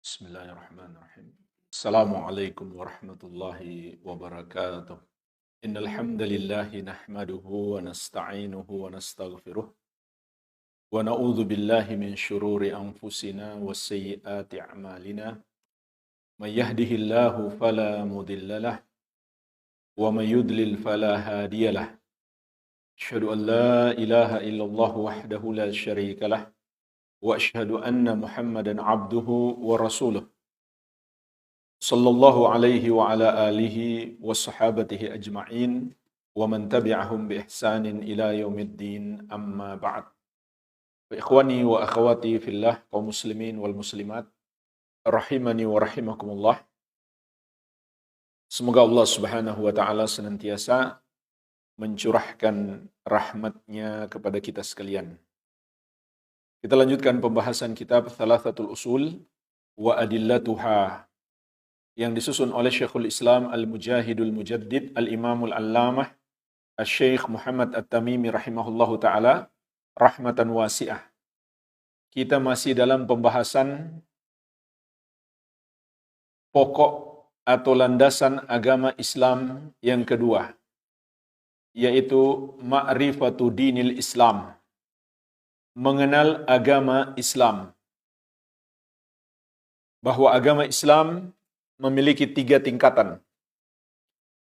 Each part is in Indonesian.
Bismillahirrahmanirrahim. Assalamualaikum warahmatullahi wabarakatuh. Innal hamdalillahi nahmaduhu wa nasta'inuhu wa nastaghfiruh wa na'udzu billahi min shururi anfusina wa sayyiati a'malina. May yahdihillahu fala mudhillalah wa may yudlil fala hadiyalah. Asyhadu an la ilaha illallah wahdahu la syarikalah wa asyhadu anna Muhammadan abduhu wa rasuluh. Sallallahu alaihi wa ala alihi wa sahabatihi ajma'in wa man tabi'ahum bi ihsanin ila yaumiddin amma ba'd. Wa ikhwani wa akhawati fillah kaum muslimin wal muslimat rahimani wa rahimakumullah. Semoga Allah Subhanahu wa taala senantiasa mencurahkan rahmatnya kepada kita sekalian. Kita lanjutkan pembahasan kitab Thalathatul Usul wa Adillatuha yang disusun oleh Syekhul Islam Al-Mujahidul Mujaddid Al-Imamul Allamah Asy-Syaikh Muhammad At-Tamimi rahimahullahu taala rahmatan wasi'ah. Kita masih dalam pembahasan pokok atau landasan agama Islam yang kedua, yaitu ma'rifatu dinil Islam. Mengenal agama Islam. Bahwa agama Islam memiliki 3 tingkatan.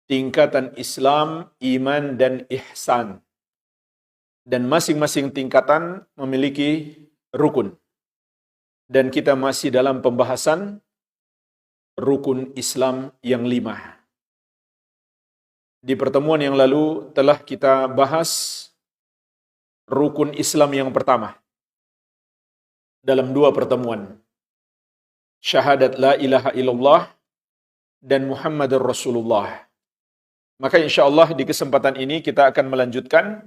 Tingkatan Islam, iman, dan ihsan. Dan masing-masing tingkatan memiliki rukun. Dan kita masih dalam pembahasan rukun Islam yang 5. Di pertemuan yang lalu telah kita bahas rukun Islam yang pertama dalam 2 pertemuan. Syahadat la ilaha illallah dan Muhammadur Rasulullah. Maka insyaallah di kesempatan ini kita akan melanjutkan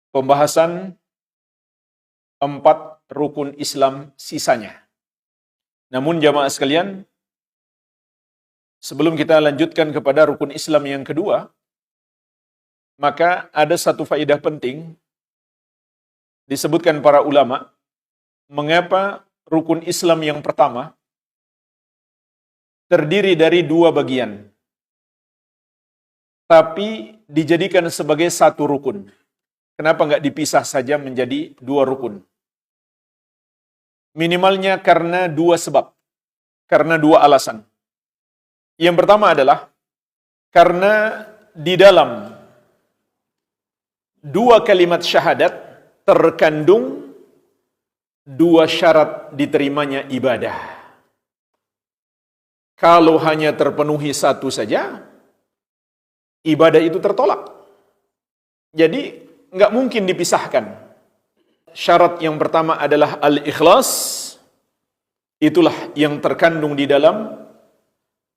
pembahasan 4 rukun Islam sisanya. Namun jamaah sekalian, sebelum kita lanjutkan kepada rukun Islam yang kedua, maka ada satu faedah penting disebutkan para ulama, mengapa rukun Islam yang pertama terdiri dari 2 bagian, tapi dijadikan sebagai satu rukun. Kenapa nggak dipisah saja menjadi 2 rukun? Minimalnya karena 2 sebab, karena 2 alasan. Yang pertama adalah karena di dalam 2 kalimat syahadat terkandung 2 syarat diterimanya ibadah. Kalau hanya terpenuhi satu saja, ibadah itu tertolak. Jadi nggak mungkin dipisahkan. Syarat yang pertama adalah al-ikhlas. Itulah yang terkandung di dalam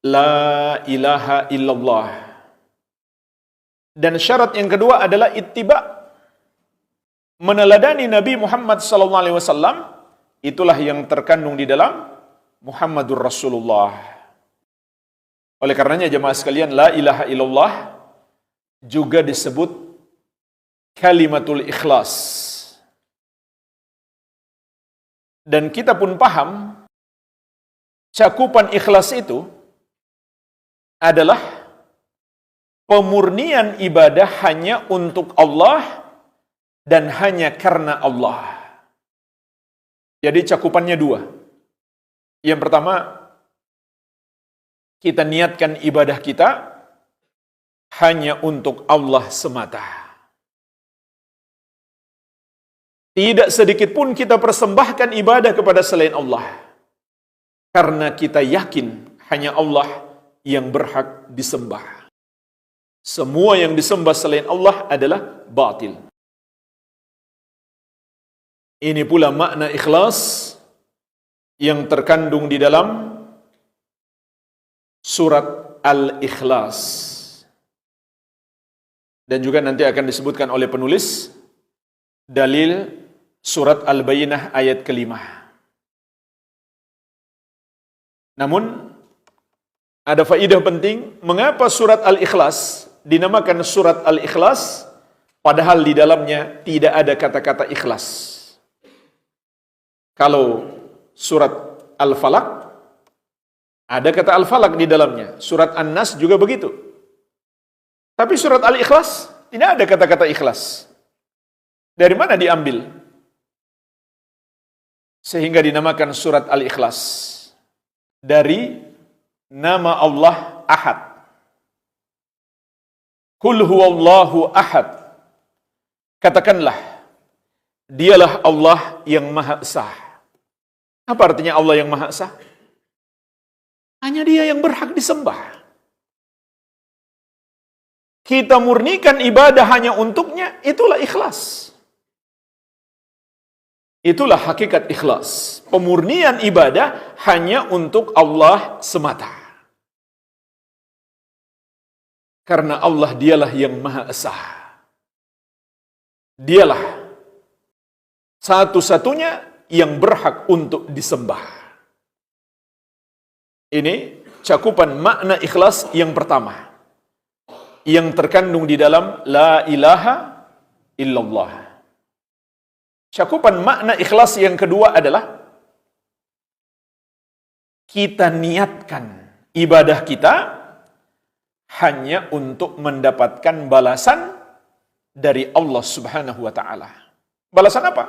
la ilaha illallah. Dan syarat yang kedua adalah ittiba, meneladani Nabi Muhammad SAW. Itulah yang terkandung di dalam Muhammadur Rasulullah. Oleh karenanya jemaah sekalian, la ilaha illallah juga disebut kalimatul ikhlas. Dan kita pun paham cakupan ikhlas itu adalah pemurnian ibadah hanya untuk Allah dan hanya karena Allah. Jadi cakupannya 2. Yang pertama, kita niatkan ibadah kita hanya untuk Allah semata. Tidak sedikit pun kita persembahkan ibadah kepada selain Allah. Karena kita yakin hanya Allah yang berhak disembah. Semua yang disembah selain Allah adalah batil. Ini pula makna ikhlas yang terkandung di dalam surat Al-Ikhlas. Dan juga nanti akan disebutkan oleh penulis dalil surat Al-Bayyinah ayat ke-5. Namun ada faedah penting, mengapa surat Al-Ikhlas dinamakan surat Al-Ikhlas padahal di dalamnya tidak ada kata-kata ikhlas. Kalau surat Al-Falaq, ada kata Al-Falaq di dalamnya. Surat An-Nas juga begitu. Tapi surat Al-Ikhlas tidak ada kata-kata ikhlas. Dari mana diambil? Sehingga dinamakan surat Al-Ikhlas. Dari nama Allah Ahad. Qul huwallahu ahad. Katakanlah, dialah Allah yang Maha Esa. Apa artinya Allah yang Maha Esa? Hanya Dia yang berhak disembah. Kita murnikan ibadah hanya untuknya, itulah ikhlas. Itulah hakikat ikhlas. Pemurnian ibadah hanya untuk Allah semata. Karena Allah dialah yang Maha Esa. Dialah satu-satunya yang berhak untuk disembah. Ini cakupan makna ikhlas yang pertama, yang terkandung di dalam la ilaha illallah. Cakupan makna ikhlas yang kedua adalah kita niatkan ibadah kita hanya untuk mendapatkan balasan dari Allah Subhanahu wa taala. Balasan apa?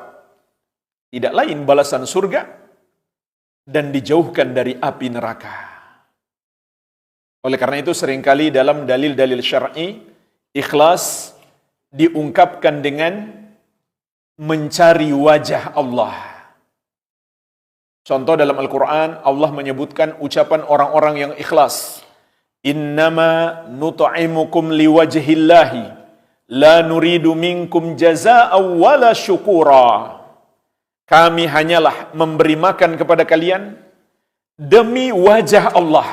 Tidak lain balasan surga dan dijauhkan dari api neraka. Oleh karena itu seringkali dalam dalil-dalil syar'i, ikhlas diungkapkan dengan mencari wajah Allah. Contoh dalam Al-Quran, Allah menyebutkan ucapan orang-orang yang ikhlas. Innama nut'imukum liwajhillahi, la nuridu minkum jazaa'a wala syukura. Kami hanyalah memberi makan kepada kalian demi wajah Allah.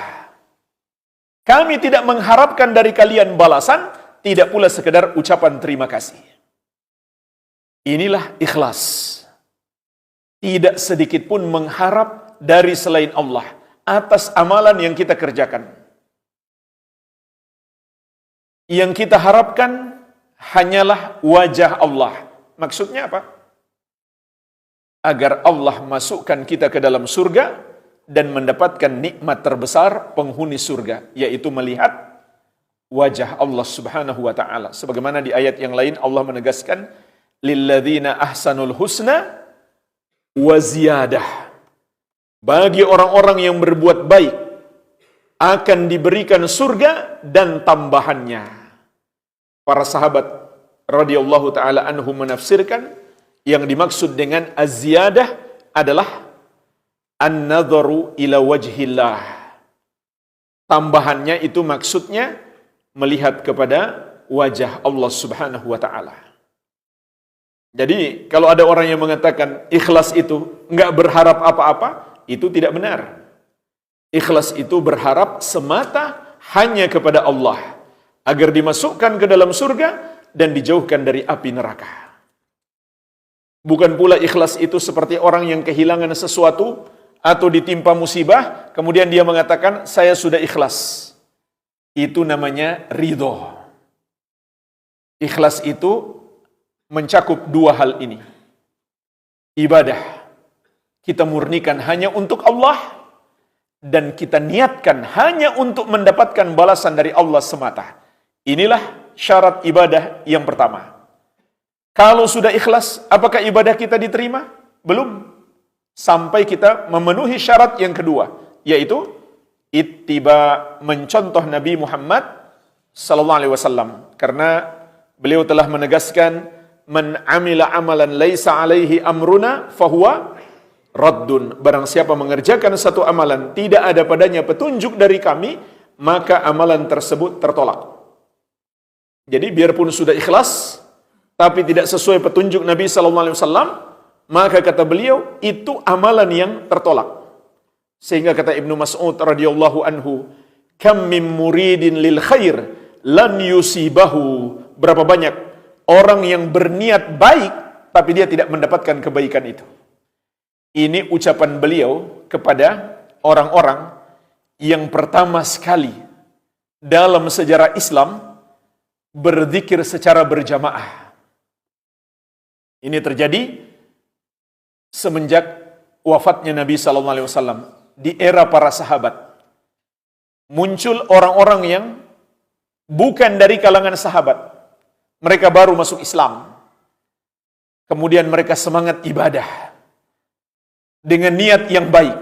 Kami tidak mengharapkan dari kalian balasan, tidak pula sekedar ucapan terima kasih. Inilah ikhlas. Tidak sedikit pun mengharap dari selain Allah atas amalan yang kita kerjakan. Yang kita harapkan hanyalah wajah Allah. Maksudnya apa? Agar Allah masukkan kita ke dalam surga dan mendapatkan nikmat terbesar penghuni surga, yaitu melihat wajah Allah Subhanahu wa taala. Sebagaimana di ayat yang lain Allah menegaskan, lilladzina ahsanul husna wa ziyadah. Bagi orang-orang yang berbuat baik akan diberikan surga dan tambahannya. Para sahabat radhiyallahu taala anhum menafsirkan yang dimaksud dengan az-ziyadah adalah an-nadharu ila wajhillah. Tambahannya itu maksudnya melihat kepada wajah Allah Subhanahu wa taala. Jadi kalau ada orang yang mengatakan ikhlas itu enggak berharap apa-apa, itu tidak benar. Ikhlas itu berharap semata hanya kepada Allah agar dimasukkan ke dalam surga dan dijauhkan dari api neraka. Bukan pula ikhlas itu seperti orang yang kehilangan sesuatu atau ditimpa musibah, kemudian dia mengatakan, saya sudah ikhlas. Itu namanya ridho. Ikhlas itu mencakup dua hal ini. Ibadah, kita murnikan hanya untuk Allah, dan kita niatkan hanya untuk mendapatkan balasan dari Allah semata. Inilah syarat ibadah yang pertama. Kalau sudah ikhlas, apakah ibadah kita diterima? Belum. Sampai kita memenuhi syarat yang kedua, yaitu ittiba, mencontoh Nabi Muhammad sallallahu alaihi wasallam, karena beliau telah menegaskan man amila amalan laisa alaihi amruna fahuwa raddun. Barang siapa mengerjakan satu amalan tidak ada padanya petunjuk dari kami, maka amalan tersebut tertolak. Jadi biarpun sudah ikhlas tapi tidak sesuai petunjuk Nabi sallallahu alaihi wasallam, maka kata beliau, itu amalan yang tertolak. Sehingga kata Ibnu Mas'ud radhiyallahu anhu, kam min muridin lil khair lan yusibahu. Berapa banyak orang yang berniat baik tapi dia tidak mendapatkan kebaikan itu. Ini ucapan beliau kepada orang-orang yang pertama sekali dalam sejarah Islam berzikir secara berjamaah. Ini terjadi semenjak wafatnya Nabi SAW, di era para sahabat, muncul orang-orang yang bukan dari kalangan sahabat. Mereka baru masuk Islam. Kemudian mereka semangat ibadah dengan niat yang baik.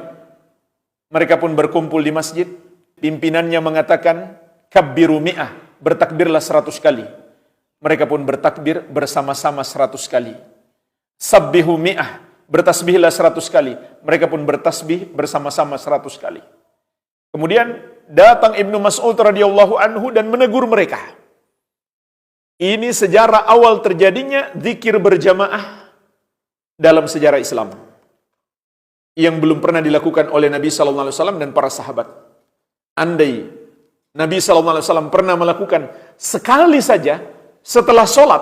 Mereka pun berkumpul di masjid. Pimpinannya mengatakan, kabbiru mi'ah, bertakbirlah 100 kali. Mereka pun bertakbir bersama-sama 100 kali. Sabbihu mi'ah, bertasbihlah 100 kali. Mereka pun bertasbih bersama-sama 100 kali. Kemudian datang Ibnu Mas'ud radhiyallahu anhu dan menegur mereka. Ini sejarah awal terjadinya zikir berjamaah dalam sejarah Islam, yang belum pernah dilakukan oleh Nabi SAW dan para sahabat. Andai Nabi SAW pernah melakukan sekali saja setelah sholat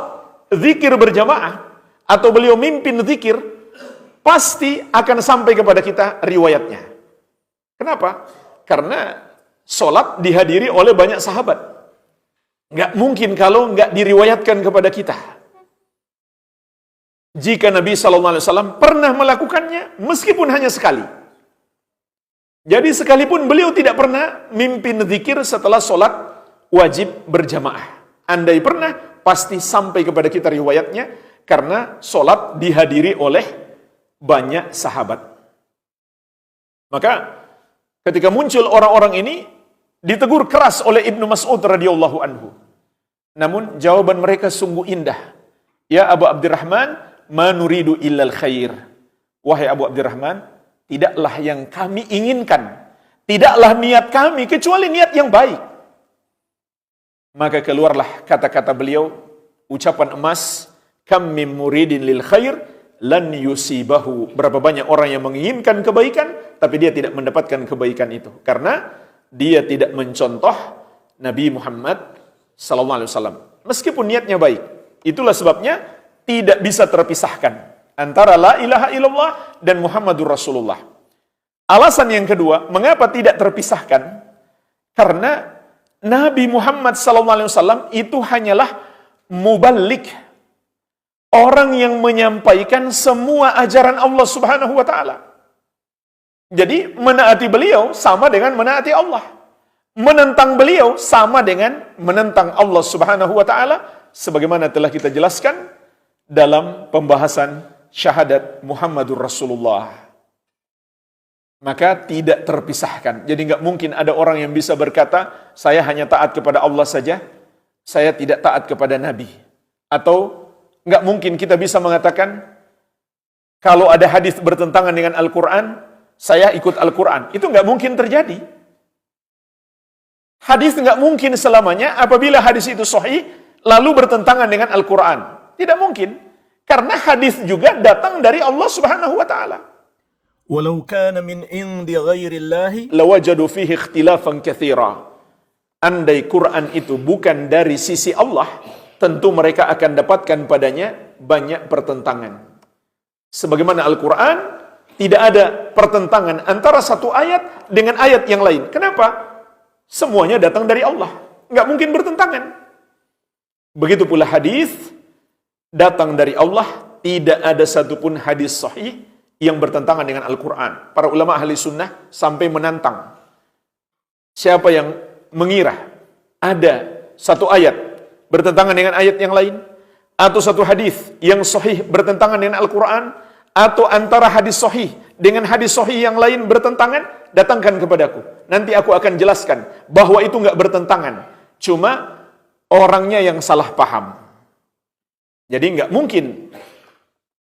zikir berjamaah, atau beliau mimpin zikir, pasti akan sampai kepada kita riwayatnya. Kenapa? Karena sholat dihadiri oleh banyak sahabat. Nggak mungkin kalau nggak diriwayatkan kepada kita. Jika Nabi SAW pernah melakukannya, meskipun hanya sekali. Jadi sekalipun beliau tidak pernah mimpin zikir setelah sholat wajib berjamaah. Andai pernah, pasti sampai kepada kita riwayatnya, karena sholat dihadiri oleh banyak sahabat. Maka ketika muncul orang-orang ini, ditegur keras oleh Ibnu Mas'ud radhiyallahu anhu. Namun jawaban mereka sungguh indah. Ya Abu Abdurrahman, ma nuridu illal khair. Wahai Abu Abdurrahman, tidaklah yang kami inginkan, tidaklah niat kami kecuali niat yang baik. Maka keluarlah kata-kata beliau, ucapan emas, kam min muridin lil khair lan yusibahu. Berapa banyak orang yang menginginkan kebaikan, tapi dia tidak mendapatkan kebaikan itu, karena dia tidak mencontoh Nabi Muhammad SAW. Meskipun niatnya baik. Itulah sebabnya tidak bisa terpisahkan antara la ilaha illallah dan Muhammadur Rasulullah. Alasan yang kedua, mengapa tidak terpisahkan? Karena Nabi Muhammad SAW itu hanyalah muballigh, orang yang menyampaikan semua ajaran Allah Subhanahu wa taala. Jadi menaati beliau sama dengan menaati Allah. Menentang beliau sama dengan menentang Allah Subhanahu wa taala, sebagaimana telah kita jelaskan dalam pembahasan syahadat Muhammadur Rasulullah. Maka tidak terpisahkan. Jadi nggak mungkin ada orang yang bisa berkata, saya hanya taat kepada Allah saja, saya tidak taat kepada Nabi. Atau nggak mungkin kita bisa mengatakan, kalau ada hadis bertentangan dengan Al-Quran, saya ikut Al-Quran. Itu nggak mungkin terjadi. Hadis nggak mungkin selamanya apabila hadis itu sahih lalu bertentangan dengan Al-Quran. Tidak mungkin. Karena hadis juga datang dari Allah Subhanahu wa taala. Walau kana min indi ghairillahi lawajadu fihi ikhtilafan katsira. Andai Quran itu bukan dari sisi Allah, tentu mereka akan dapatkan padanya banyak pertentangan. Sebagaimana Al-Quran tidak ada pertentangan antara satu ayat dengan ayat yang lain. Kenapa? Semuanya datang dari Allah. Nggak mungkin bertentangan. Begitu pula hadis datang dari Allah. Tidak ada satupun hadis sahih yang bertentangan dengan Al-Quran. Para ulama ahli sunnah sampai menantang. Siapa yang mengira ada satu ayat bertentangan dengan ayat yang lain, atau satu hadis yang sahih bertentangan dengan Al-Quran, atau antara hadis sahih dengan hadis sahih yang lain bertentangan, datangkan kepadaku. Nanti aku akan jelaskan bahwa itu nggak bertentangan. Cuma orangnya yang salah paham. Jadi nggak mungkin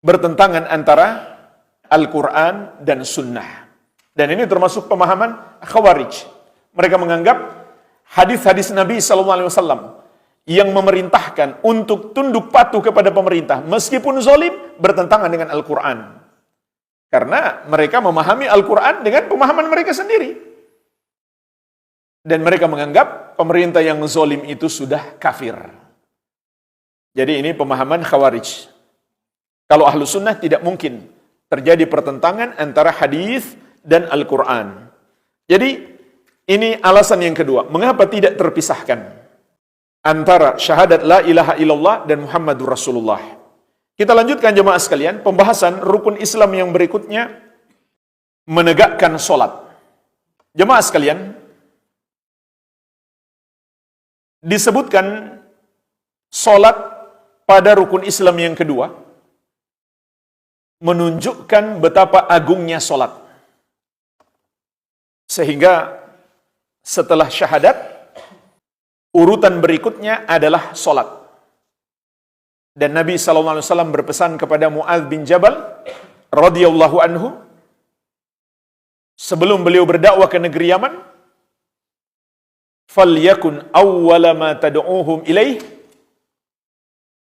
bertentangan antara Al-Quran dan Sunnah. Dan ini termasuk pemahaman Khawarij. Mereka menganggap hadis-hadis Nabi SAW yang memerintahkan untuk tunduk patuh kepada pemerintah meskipun zalim bertentangan dengan Al-Quran. Karena mereka memahami Al-Quran dengan pemahaman mereka sendiri. Dan mereka menganggap pemerintah yang zalim itu sudah kafir. Jadi ini pemahaman Khawarij. Kalau Ahlu Sunnah tidak mungkin terjadi pertentangan antara hadis dan Al-Quran. Jadi ini alasan yang kedua. Mengapa tidak terpisahkan antara syahadat la ilaha illallah dan Muhammadur Rasulullah. Kita lanjutkan jemaah sekalian, pembahasan rukun Islam yang berikutnya menegakkan solat. Jemaah sekalian, disebutkan solat pada rukun Islam yang kedua menunjukkan betapa agungnya solat. Sehingga setelah syahadat, urutan berikutnya adalah solat. Dan Nabi SAW berpesan kepada Mu'adz bin Jabal radhiyallahu anhu, sebelum beliau berdakwah ke negeri Yaman, falyakun awwala ma tad'uuhum ilaih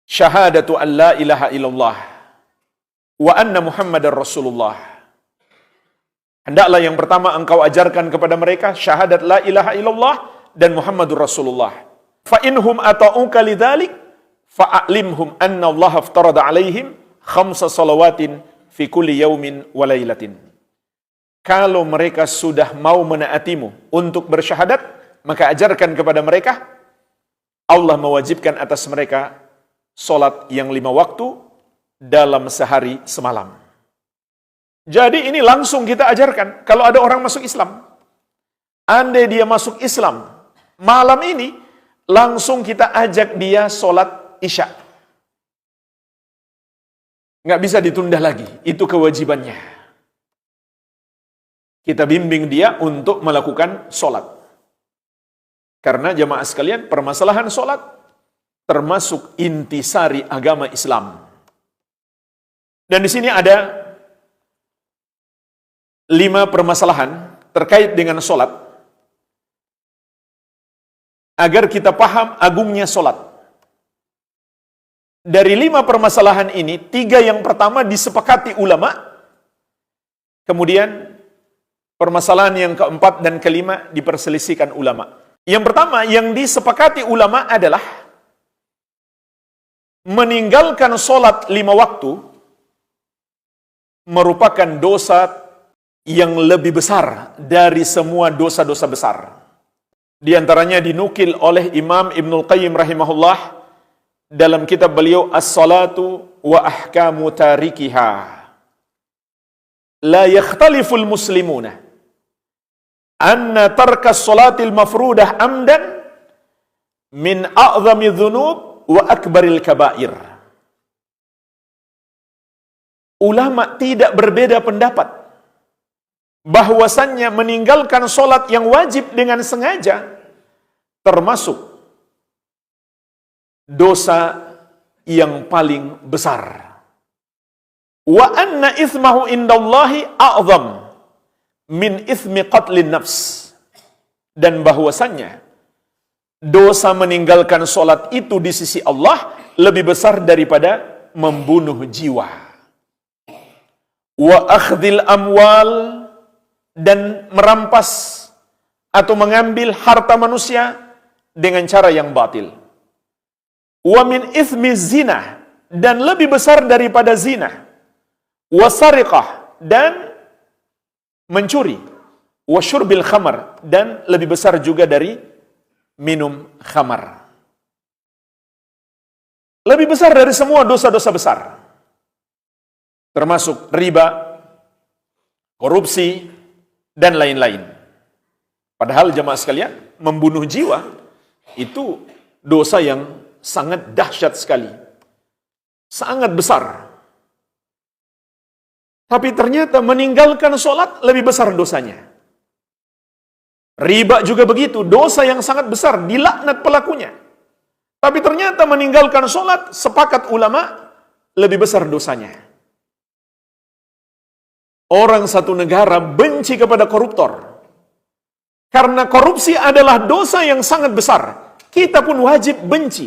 syahadatu an la ilaha illallah wa anna Muhammadar Rasulullah. Hendaklah yang pertama engkau ajarkan kepada mereka syahadat la ilaha illallah dan Muhammadur Rasulullah. Fa inhum ata'uka lidzalik fa'alimhum anna Allah aftarada alaihim khamsa salawatin fi kulli yaumin wa lailatin. Kalau mereka sudah mau menaatimu untuk bersyahadat, maka ajarkan kepada mereka Allah mewajibkan atas mereka solat yang 5 waktu dalam sehari semalam. Jadi ini langsung kita ajarkan kalau ada orang masuk Islam. Andai dia masuk Islam malam ini, langsung kita ajak dia solat Isya. Nggak bisa ditunda lagi, itu kewajibannya. Kita bimbing dia untuk melakukan solat. Karena jamaah sekalian, permasalahan solat termasuk intisari agama Islam. Dan di sini ada 5 permasalahan terkait dengan solat, agar kita paham agungnya solat. Dari 5 permasalahan ini, 3 yang pertama disepakati ulama, kemudian permasalahan yang keempat dan kelima diperselisihkan ulama. Yang pertama yang disepakati ulama adalah meninggalkan solat 5 waktu merupakan dosa yang lebih besar dari semua dosa-dosa besar. Di antaranya dinukil oleh Imam Ibnul Qayyim rahimahullah dalam kitab beliau As-Salatu wa Ahkamu Tarikiha. La yakhtaliful muslimuna anna tarka as-salatil mafrudah amdan min a'zami dhunub wa akbaril kabair. Ulama tidak berbeda pendapat bahwasannya meninggalkan solat yang wajib dengan sengaja termasuk dosa yang paling besar. Wa anna ithmahu indallahi a'zam min ithmi qatlin nafs. Dan bahwasannya dosa meninggalkan solat itu di sisi Allah lebih besar daripada membunuh jiwa. Wa akhdhil amwal, dan merampas atau mengambil harta manusia dengan cara yang batil. Wa min ithmi zina, dan lebih besar daripada zina. Wa sariqah, dan mencuri. Wa syurbil khamar, dan lebih besar juga dari minum khamar. Lebih besar dari semua dosa-dosa besar, termasuk riba, korupsi, dan lain-lain. Padahal jemaah sekalian, membunuh jiwa itu dosa yang sangat dahsyat sekali, sangat besar. Tapi ternyata meninggalkan sholat lebih besar dosanya. Riba juga begitu, dosa yang sangat besar, dilaknat pelakunya. Tapi ternyata meninggalkan sholat, sepakat ulama, lebih besar dosanya. Orang satu negara benci kepada koruptor. Karena korupsi adalah dosa yang sangat besar. Kita pun wajib benci.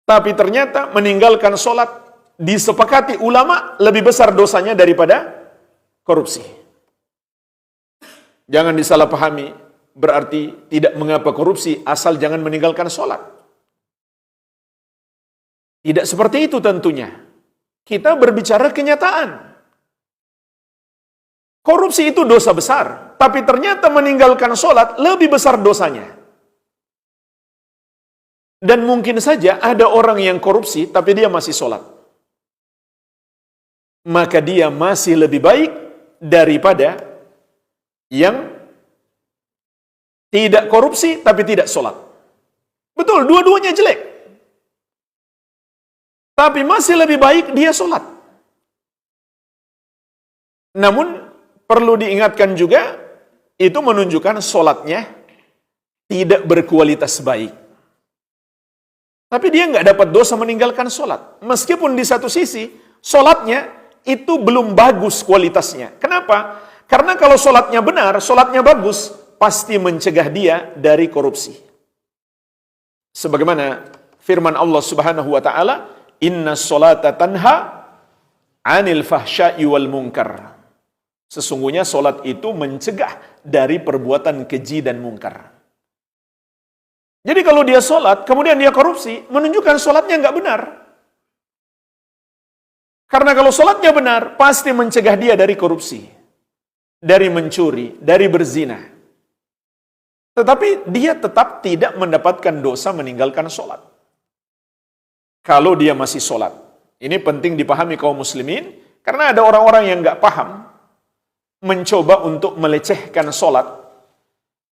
Tapi ternyata meninggalkan sholat disepakati ulama lebih besar dosanya daripada korupsi. Jangan disalahpahami, berarti tidak mengapa korupsi asal jangan meninggalkan sholat. Tidak seperti itu tentunya. Kita berbicara kenyataan. Korupsi itu dosa besar, tapi ternyata meninggalkan sholat lebih besar dosanya. Dan mungkin saja ada orang yang korupsi, tapi dia masih sholat. Maka dia masih lebih baik daripada yang tidak korupsi tapi tidak sholat. Betul, dua-duanya jelek. Tapi masih lebih baik dia sholat. Namun, perlu diingatkan juga, itu menunjukkan sholatnya tidak berkualitas baik. Tapi dia nggak dapat dosa meninggalkan sholat. Meskipun di satu sisi, sholatnya itu belum bagus kualitasnya. Kenapa? Karena kalau sholatnya benar, sholatnya bagus, pasti mencegah dia dari korupsi. Sebagaimana firman Allah Subhanahu wa Ta'ala, "Inna sholata tanha 'anil fahsya'i wal munkar." Sesungguhnya sholat itu mencegah dari perbuatan keji dan mungkar. Jadi kalau dia sholat, kemudian dia korupsi, menunjukkan sholatnya nggak benar. Karena kalau sholatnya benar, pasti mencegah dia dari korupsi, dari mencuri, dari berzina. Tetapi dia tetap tidak mendapatkan dosa meninggalkan sholat. Kalau dia masih sholat. Ini penting dipahami kaum muslimin, karena ada orang-orang yang nggak paham, mencoba untuk melecehkan sholat,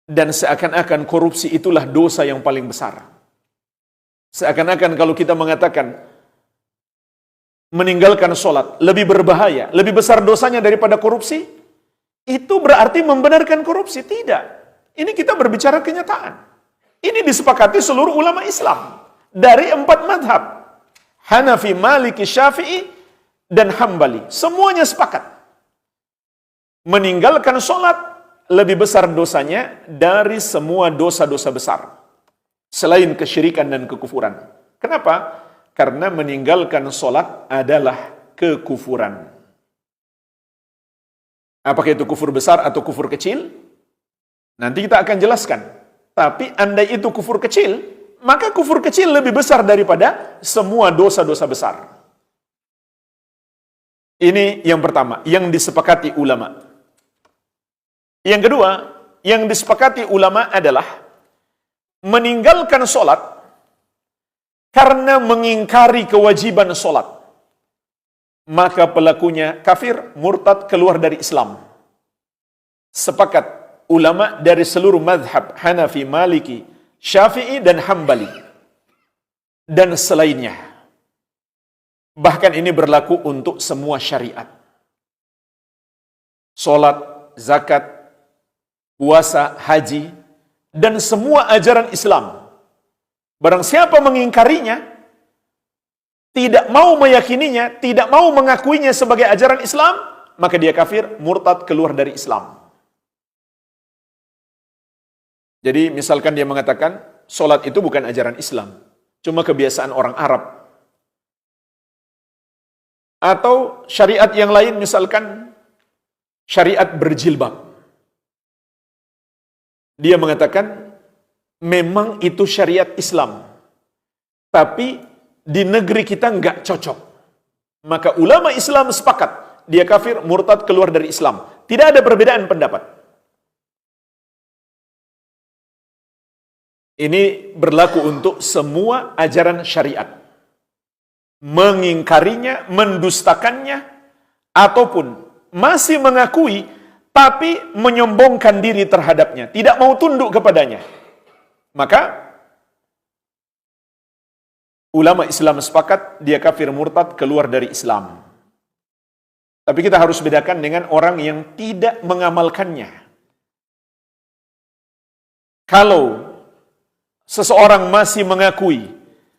dan seakan-akan korupsi itulah dosa yang paling besar. Seakan-akan kalau kita mengatakan meninggalkan sholat lebih berbahaya, lebih besar dosanya daripada korupsi, itu berarti membenarkan korupsi. Tidak. Ini kita berbicara kenyataan. Ini disepakati seluruh ulama Islam dari 4 madhab. Hanafi, Maliki, Syafi'i, dan Hambali. Semuanya sepakat. Meninggalkan sholat lebih besar dosanya dari semua dosa-dosa besar. Selain kesyirikan dan kekufuran. Kenapa? Karena meninggalkan sholat adalah kekufuran. Apakah itu kufur besar atau kufur kecil? Nanti kita akan jelaskan. Tapi andai itu kufur kecil, maka kufur kecil lebih besar daripada semua dosa-dosa besar. Ini yang pertama, yang disepakati ulama. Yang kedua, yang disepakati ulama adalah meninggalkan sholat karena mengingkari kewajiban sholat. Maka pelakunya kafir, murtad, keluar dari Islam. Sepakat ulama dari seluruh madhab Hanafi, Maliki, Syafi'i, dan Hambali. Dan selainnya. Bahkan ini berlaku untuk semua syariat. Sholat, zakat, puasa, haji, dan semua ajaran Islam. Barang siapa mengingkarinya, tidak mau meyakininya, tidak mau mengakuinya sebagai ajaran Islam, maka dia kafir, murtad, keluar dari Islam. Jadi misalkan dia mengatakan, sholat itu bukan ajaran Islam, cuma kebiasaan orang Arab. Atau syariat yang lain, misalkan syariat berjilbab. Dia mengatakan, memang itu syariat Islam. Tapi di negeri kita nggak cocok. Maka ulama Islam sepakat, dia kafir, murtad, keluar dari Islam. Tidak ada perbedaan pendapat. Ini berlaku untuk semua ajaran syariat. Mengingkarinya, mendustakannya, ataupun masih mengakui, tapi menyombongkan diri terhadapnya, tidak mau tunduk kepadanya. Maka ulama Islam sepakat dia kafir, murtad, keluar dari Islam. Tapi kita harus bedakan dengan orang yang tidak mengamalkannya. Kalau seseorang masih mengakui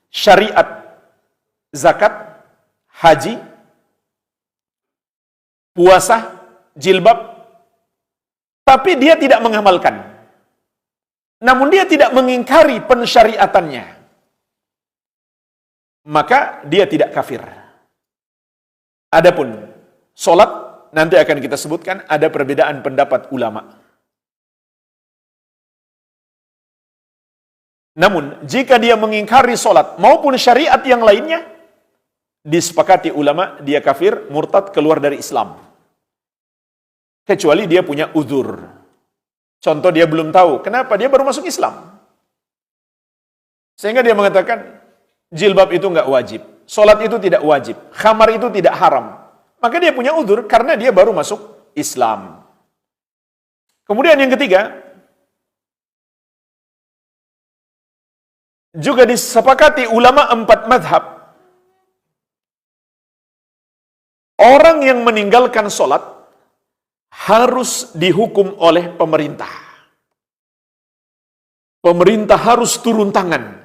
syariat zakat, haji, puasa, jilbab, tapi dia tidak mengamalkan. Namun dia tidak mengingkari pensyariatannya. Maka dia tidak kafir. Adapun sholat, nanti akan kita sebutkan ada perbedaan pendapat ulama. Namun, jika dia mengingkari sholat maupun syariat yang lainnya, disepakati ulama dia kafir, murtad, keluar dari Islam. Kecuali dia punya uzur. Contoh, dia belum tahu kenapa dia baru masuk Islam. Sehingga dia mengatakan jilbab itu nggak wajib, sholat itu tidak wajib, khamar itu tidak haram. Maka dia punya uzur karena dia baru masuk Islam. Kemudian yang ketiga, juga disepakati ulama 4 madhab, orang yang meninggalkan sholat harus dihukum oleh pemerintah. Pemerintah harus turun tangan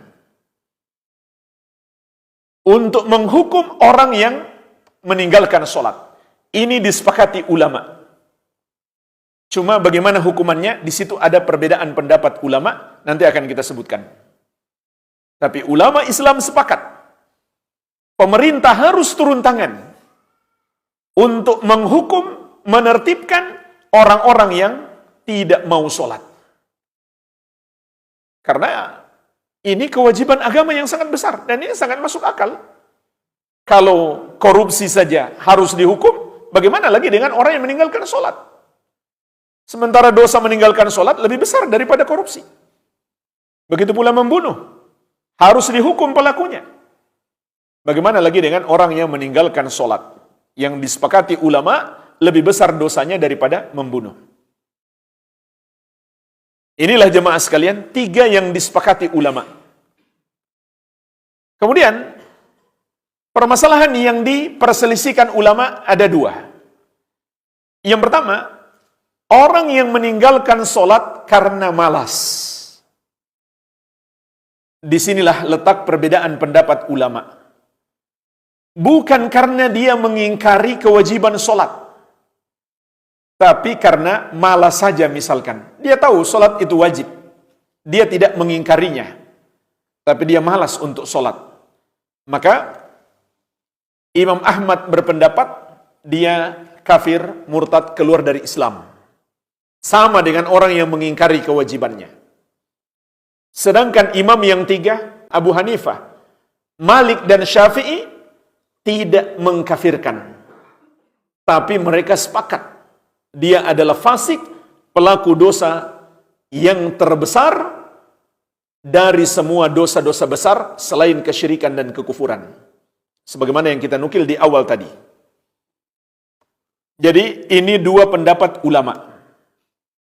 untuk menghukum orang yang meninggalkan sholat. Ini disepakati ulama. Cuma bagaimana hukumannya, di situ ada perbedaan pendapat ulama, nanti akan kita sebutkan. Tapi ulama Islam sepakat, pemerintah harus turun tangan untuk menghukum, menertibkan orang-orang yang tidak mau sholat. Karena ini kewajiban agama yang sangat besar, dan ini sangat masuk akal. Kalau korupsi saja harus dihukum, bagaimana lagi dengan orang yang meninggalkan sholat? Sementara dosa meninggalkan sholat lebih besar daripada korupsi. Begitu pula membunuh, harus dihukum pelakunya. Bagaimana lagi dengan orang yang meninggalkan sholat? Yang disepakati ulama lebih besar dosanya daripada membunuh. Inilah jemaah sekalian, 3 yang disepakati ulama. Kemudian, permasalahan yang diperselisihkan ulama ada 2. Yang pertama, orang yang meninggalkan sholat karena malas. Disinilah letak perbedaan pendapat ulama. Bukan karena dia mengingkari kewajiban sholat, tapi karena malas saja misalkan. Dia tahu sholat itu wajib, dia tidak mengingkarinya, tapi dia malas untuk sholat. Maka Imam Ahmad berpendapat dia kafir, murtad, keluar dari Islam. Sama dengan orang yang mengingkari kewajibannya. Sedangkan imam yang 3, Abu Hanifah, Malik dan Syafi'i tidak mengkafirkan. Tapi mereka sepakat, dia adalah fasik, pelaku dosa yang terbesar dari semua dosa-dosa besar selain kesyirikan dan kekufuran. Sebagaimana yang kita nukil di awal tadi. Jadi ini 2 pendapat ulama.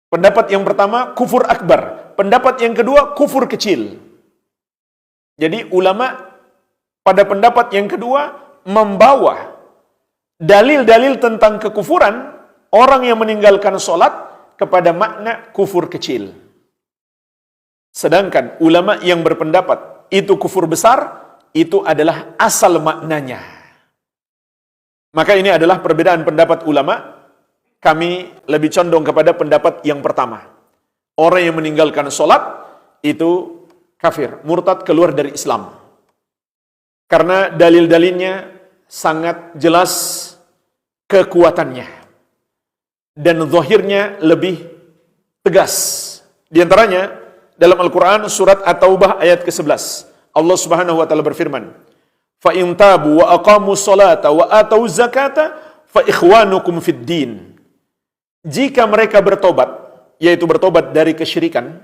Pendapat yang pertama, kufur akbar. Pendapat yang kedua, kufur kecil. Jadi ulama pada pendapat yang kedua membawa dalil-dalil tentang kekufuran orang yang meninggalkan sholat kepada makna kufur kecil. Sedangkan ulama yang berpendapat itu kufur besar, itu adalah asal maknanya. Maka ini adalah perbedaan pendapat ulama. Kami lebih condong kepada pendapat yang pertama. Orang yang meninggalkan sholat itu kafir, murtad, keluar dari Islam. Karena dalil-dalilnya sangat jelas kekuatannya. Dan zahirnya lebih tegas. Di antaranya dalam Al-Quran surat At-Taubah ayat ke-11. Allah Subhanahu wa taala berfirman, "Fa in tabu wa aqamu sholata wa atau zakata fa ikhwanukum fid din." Jika mereka bertobat, yaitu bertobat dari kesyirikan,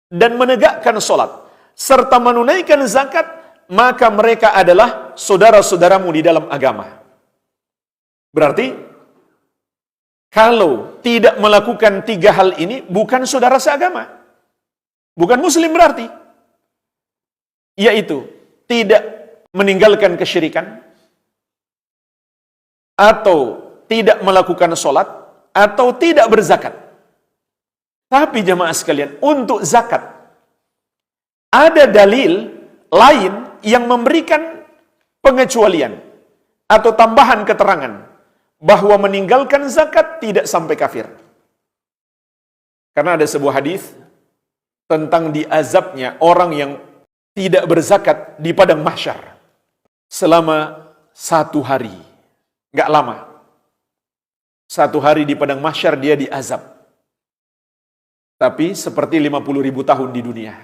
dan menegakkan sholat, serta menunaikan zakat, maka mereka adalah saudara-saudaramu di dalam agama. Berarti, kalau tidak melakukan 3 hal ini, bukan saudara seagama. Bukan muslim berarti. Yaitu, tidak meninggalkan kesyirikan, atau tidak melakukan sholat, atau tidak berzakat. Tapi jemaah sekalian, untuk zakat ada dalil lain yang memberikan pengecualian atau tambahan keterangan bahwa meninggalkan zakat tidak sampai kafir. Karena ada sebuah hadis tentang diazabnya orang yang tidak berzakat di padang mahsyar selama 1 hari. Enggak lama. 1 hari di padang mahsyar dia diazab. Tapi seperti 50.000 tahun di dunia.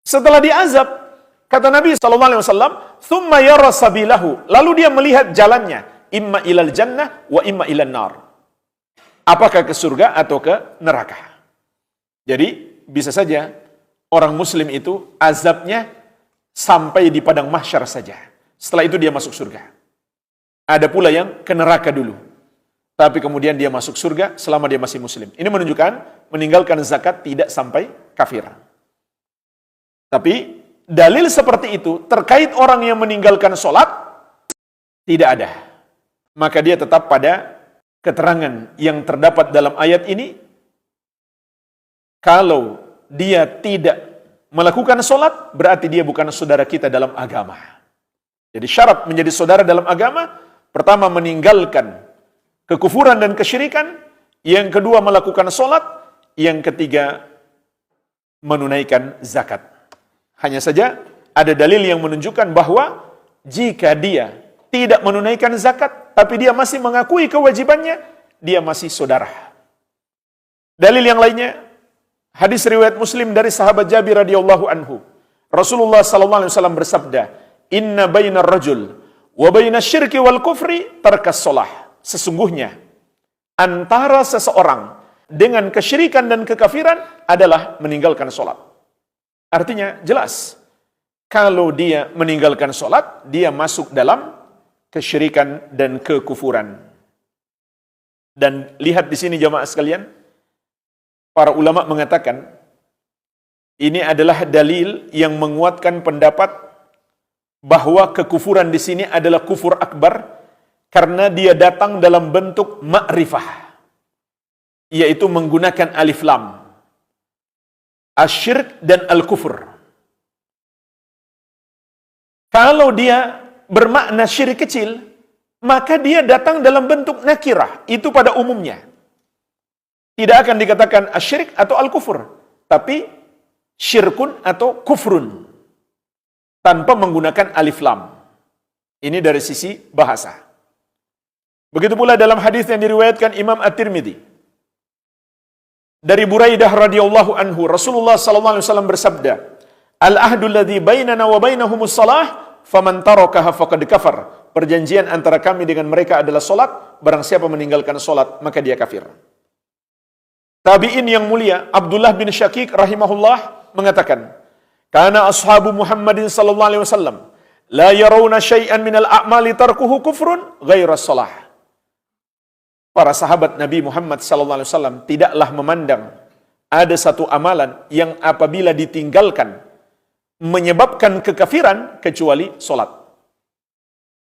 Setelah diazab, kata Nabi SAW, "Thumma yara sabilahu." Lalu dia melihat jalannya, imma ilal jannah wa imma ilan nar. Apakah ke surga atau ke neraka. Jadi, bisa saja orang muslim itu azabnya sampai di padang mahsyar saja. Setelah itu dia masuk surga. Ada pula yang ke neraka dulu, tapi kemudian dia masuk surga selama dia masih muslim. Ini menunjukkan meninggalkan zakat tidak sampai kafir. Tapi dalil seperti itu terkait orang yang meninggalkan sholat tidak ada. Maka dia tetap pada keterangan yang terdapat dalam ayat ini. Kalau dia tidak melakukan sholat, berarti dia bukan saudara kita dalam agama. Jadi syarat menjadi saudara dalam agama, pertama meninggalkan kekufuran dan kesyirikan, yang kedua melakukan sholat, yang ketiga menunaikan zakat. Hanya saja ada dalil yang menunjukkan bahwa jika dia tidak menunaikan zakat, tapi dia masih mengakui kewajibannya, dia masih saudara. Dalil yang lainnya, hadis riwayat Muslim dari sahabat Jabir radhiyallahu anhu. Rasulullah sallallahu alaihi wasallam bersabda, "Inna bainar rajul wa bainasyirki wal kufri tarkas shalah." Sesungguhnya antara seseorang dengan kesyirikan dan kekafiran adalah meninggalkan salat. Artinya jelas, kalau dia meninggalkan salat, dia masuk dalam kesyirikan dan kekufuran. Dan lihat di sini jamaah sekalian, para ulama mengatakan ini adalah dalil yang menguatkan pendapat bahwa kekufuran di sini adalah kufur akbar karena dia datang dalam bentuk ma'rifah, yaitu menggunakan alif lam, asyirk dan al-kufur. Kalau dia bermakna syirik kecil, maka dia datang dalam bentuk nakirah, itu pada umumnya. Tidak akan dikatakan asyirik atau al-kufur, tapi syirkun atau kufrun, tanpa menggunakan alif lam. Ini dari sisi bahasa. Begitu pula dalam hadis yang diriwayatkan Imam At-Tirmidzi dari Buraidah radhiyallahu anhu, Rasulullah sallallahu alaihi wasallam bersabda, "Al-ahdu alladzi bainana wa bainahumus shalah, faman tarakaha faqad kafar." Perjanjian antara kami dengan mereka adalah salat, barang siapa meninggalkan salat maka dia kafir. Tabi'in yang mulia Abdullah bin Syakik rahimahullah mengatakan, "Kana ashabu Muhammadin sallallahu alaihi wasallam la yarawna syai'an minal a'mali tarkuhu kufrun ghaira shalah." Para sahabat Nabi Muhammad SAW tidaklah memandang ada satu amalan yang apabila ditinggalkan menyebabkan kekafiran kecuali solat.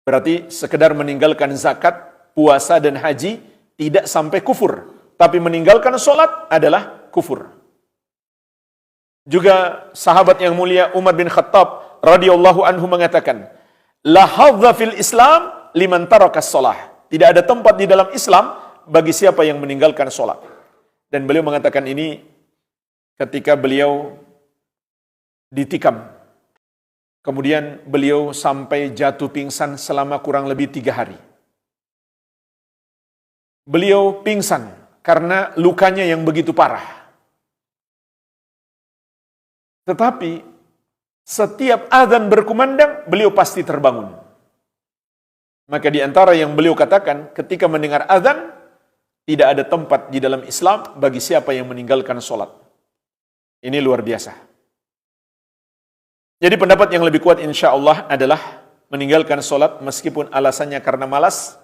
Berarti sekedar meninggalkan zakat, puasa dan haji tidak sampai kufur, tapi meninggalkan solat adalah kufur. Juga sahabat yang mulia Umar bin Khattab radhiyallahu anhu mengatakan, "La hadza fil Islam liman tarakas shalah." Tidak ada tempat di dalam Islam bagi siapa yang meninggalkan sholat. Dan beliau mengatakan ini ketika beliau ditikam. Kemudian beliau sampai jatuh pingsan selama kurang lebih 3 hari. Beliau pingsan karena lukanya yang begitu parah. Tetapi setiap azan berkumandang, beliau pasti terbangun. Maka di antara yang beliau katakan ketika mendengar azan, tidak ada tempat di dalam Islam bagi siapa yang meninggalkan sholat. Ini luar biasa. Jadi pendapat yang lebih kuat insya Allah adalah meninggalkan sholat meskipun alasannya karena malas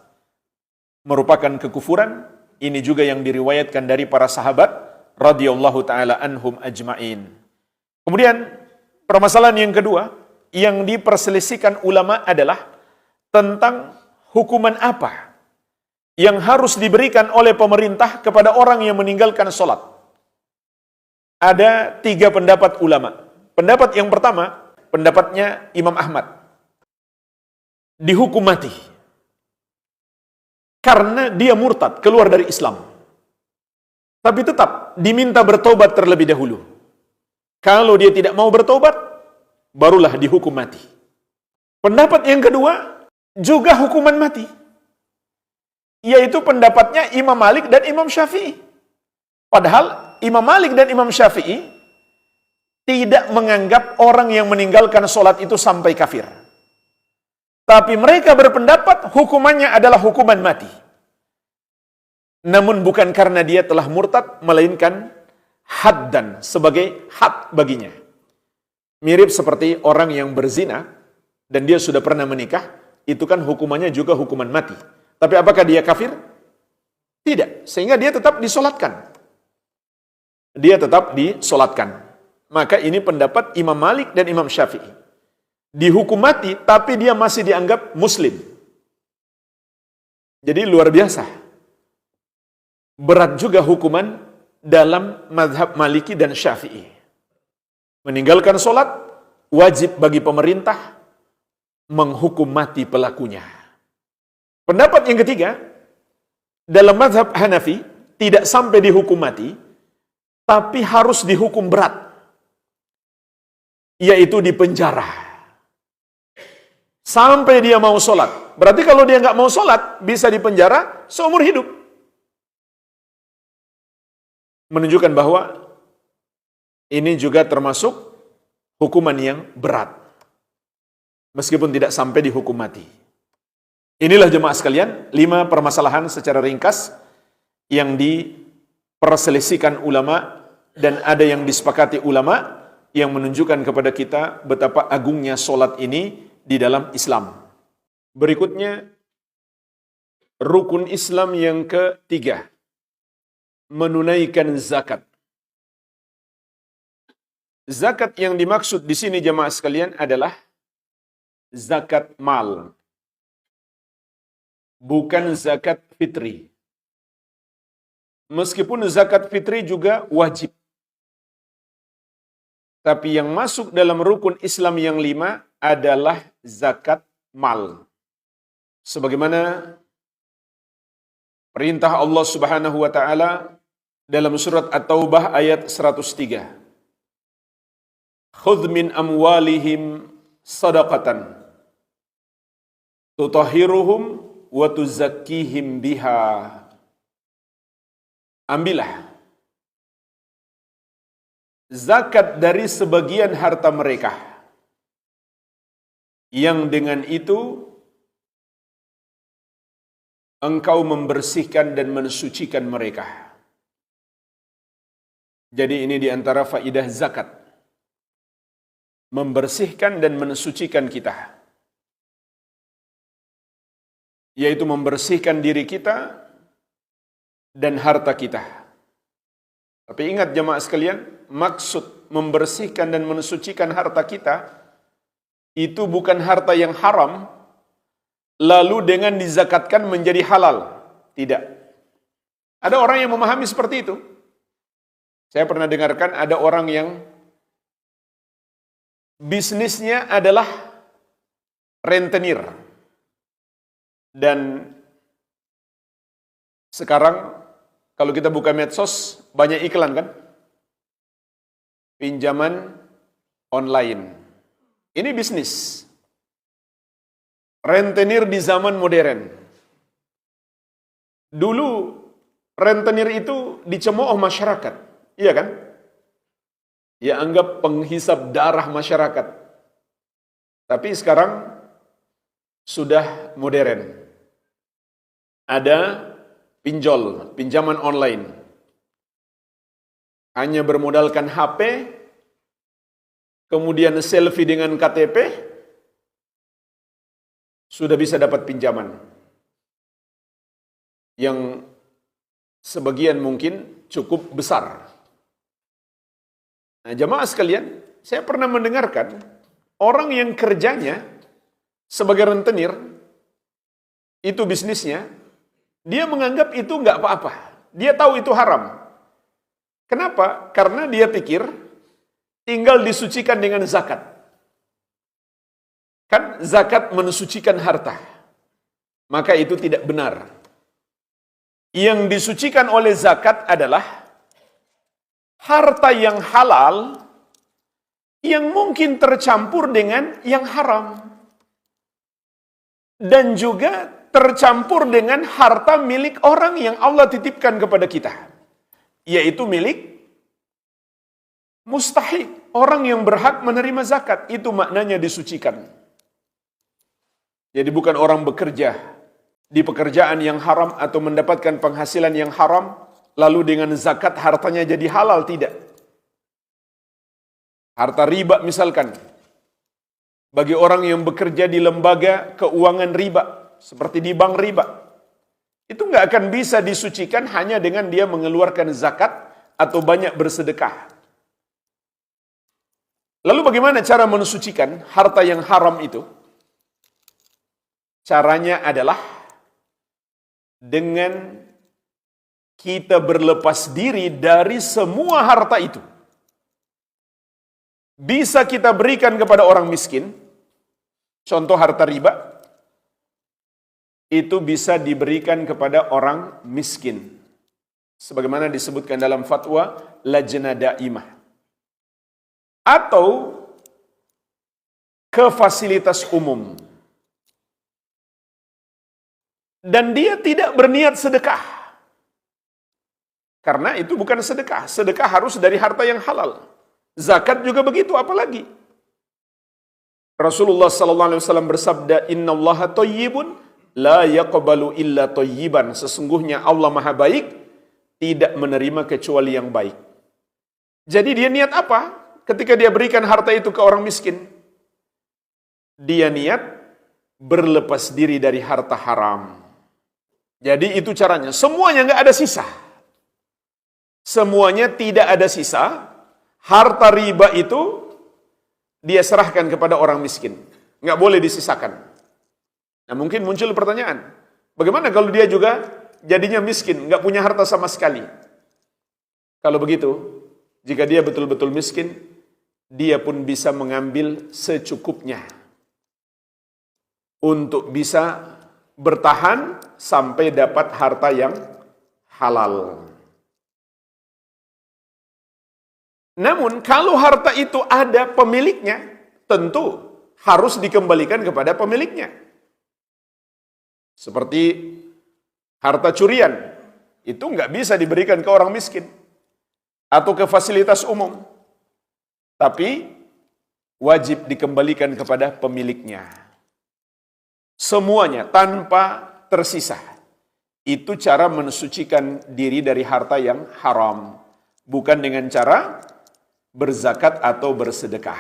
merupakan kekufuran. Ini juga yang diriwayatkan dari para sahabat radhiyallahu ta'ala anhum ajma'in. Kemudian permasalahan yang kedua yang diperselisihkan ulama adalah tentang hukuman apa yang harus diberikan oleh pemerintah kepada orang yang meninggalkan sholat. Ada 3 pendapat ulama. Pendapat yang pertama, pendapatnya Imam Ahmad. Dihukum mati. Karena dia murtad, keluar dari Islam. Tapi tetap diminta bertobat terlebih dahulu. Kalau dia tidak mau bertobat, barulah dihukum mati. Pendapat yang kedua, juga hukuman mati. Yaitu pendapatnya Imam Malik dan Imam Syafi'i. Padahal Imam Malik dan Imam Syafi'i tidak menganggap orang yang meninggalkan sholat itu sampai kafir. Tapi mereka berpendapat hukumannya adalah hukuman mati. Namun bukan karena dia telah murtad, melainkan haddan, sebagai had baginya. Mirip seperti orang yang berzina dan dia sudah pernah menikah, itu kan hukumannya juga hukuman mati. Tapi apakah dia kafir? Tidak, sehingga dia tetap disolatkan. Dia tetap disolatkan. Maka ini pendapat Imam Malik dan Imam Syafi'i. Dihukum mati, tapi dia masih dianggap muslim. Jadi luar biasa. Berat juga hukuman dalam mazhab Maliki dan Syafi'i. Meninggalkan solat, wajib bagi pemerintah menghukum mati pelakunya. Pendapat yang ketiga, dalam mazhab Hanafi, tidak sampai dihukum mati, tapi harus dihukum berat, yaitu dipenjara. Sampai dia mau sholat. Berarti kalau dia nggak mau sholat, bisa dipenjara seumur hidup. Menunjukkan bahwa ini juga termasuk hukuman yang berat. Meskipun tidak sampai dihukum mati. Inilah jemaah sekalian, 5 permasalahan secara ringkas yang diperselisihkan ulama dan ada yang disepakati ulama yang menunjukkan kepada kita betapa agungnya solat ini di dalam Islam. Berikutnya, rukun Islam yang ketiga, menunaikan zakat. Zakat yang dimaksud di sini jemaah sekalian adalah zakat mal, bukan zakat fitri. Meskipun zakat fitri juga wajib. Tapi yang masuk dalam rukun Islam yang 5 adalah zakat mal. Sebagaimana perintah Allah Subhanahu wa taala dalam surat At-Taubah ayat 103. Khudh min amwalihim sadaqatan tutahhiruhum wa tuzakkihim biha. Ambillah zakat dari sebagian harta mereka, yang dengan itu engkau membersihkan dan mensucikan mereka. Jadi ini diantara faidah zakat, membersihkan dan mensucikan kita, yaitu membersihkan diri kita dan harta kita. Tapi ingat jemaah sekalian, maksud membersihkan dan mensucikan harta kita itu bukan harta yang haram lalu dengan dizakatkan menjadi halal. Tidak. Ada orang yang memahami seperti itu. Saya pernah dengarkan ada orang yang bisnisnya adalah rentenir. Dan sekarang kalau kita buka medsos banyak iklan kan? Pinjaman online. Ini bisnis. Rentenir di zaman modern. Dulu rentenir itu dicemooh masyarakat. Iya kan? Ya anggap penghisap darah masyarakat. Tapi sekarang sudah modern. Ada pinjol, pinjaman online. Hanya bermodalkan HP, kemudian selfie dengan KTP, sudah bisa dapat pinjaman. Yang sebagian mungkin cukup besar. Nah, jemaah sekalian, saya pernah mendengarkan orang yang kerjanya sebagai rentenir, itu bisnisnya, dia menganggap itu nggak apa-apa. Dia tahu itu haram. Kenapa? Karena dia pikir tinggal disucikan dengan zakat. Kan zakat mensucikan harta. Maka itu tidak benar. Yang disucikan oleh zakat adalah harta yang halal yang mungkin tercampur dengan yang haram. Dan juga tercampur dengan harta milik orang yang Allah titipkan kepada kita. Yaitu milik mustahik. Orang yang berhak menerima zakat. Itu maknanya disucikan. Jadi bukan orang bekerja di pekerjaan yang haram atau mendapatkan penghasilan yang haram, lalu dengan zakat hartanya jadi halal, tidak. Harta riba misalkan. bagi orang yang bekerja di lembaga keuangan riba, seperti di bank riba, itu nggak akan bisa disucikan hanya dengan dia mengeluarkan zakat atau banyak bersedekah. Lalu bagaimana cara mensucikan harta yang haram itu? Caranya adalah dengan kita berlepas diri dari semua harta itu. Bisa kita berikan kepada orang miskin, contoh harta riba, itu bisa diberikan kepada orang miskin. Sebagaimana disebutkan dalam fatwa Lajnah Daimah. Atau ke fasilitas umum. Dan dia tidak berniat sedekah. Karena itu bukan sedekah. Sedekah harus dari harta yang halal. Zakat juga begitu, apalagi. Rasulullah SAW bersabda, Innallaha thayyibun la yaqbalu illa thayyiban. Sesungguhnya Allah Maha Baik, tidak menerima kecuali yang baik. Jadi dia niat apa? Ketika dia berikan harta itu ke orang miskin, dia niat berlepas diri dari harta haram. Jadi itu caranya. Semuanya nggak ada sisa. Semuanya tidak ada sisa. Harta riba itu dia serahkan kepada orang miskin. Nggak boleh disisakan. Nah, mungkin muncul pertanyaan, bagaimana kalau dia juga jadinya miskin, nggak punya harta sama sekali? Kalau begitu, jika dia betul-betul miskin, dia pun bisa mengambil secukupnya untuk bisa bertahan sampai dapat harta yang halal. Namun kalau harta itu ada pemiliknya, tentu harus dikembalikan kepada pemiliknya. Seperti harta curian, itu nggak bisa diberikan ke orang miskin atau ke fasilitas umum, tapi wajib dikembalikan kepada pemiliknya. Semuanya tanpa tersisa. Itu cara mensucikan diri dari harta yang haram. Bukan dengan cara berzakat atau bersedekah.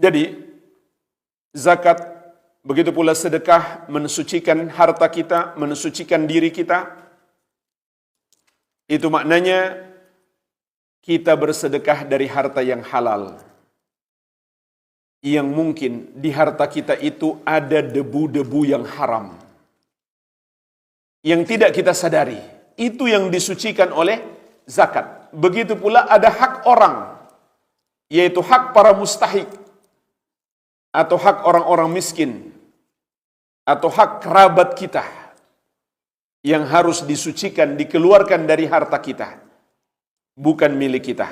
Jadi, zakat, begitu pula sedekah, mensucikan harta kita, mensucikan diri kita. Itu maknanya kita bersedekah dari harta yang halal. Yang mungkin di harta kita itu ada debu-debu yang haram. Yang tidak kita sadari. Itu yang disucikan oleh zakat. Begitu pula ada hak orang, yaitu hak para mustahik, atau hak orang-orang miskin, atau hak kerabat kita, yang harus disucikan, dikeluarkan dari harta kita, bukan milik kita.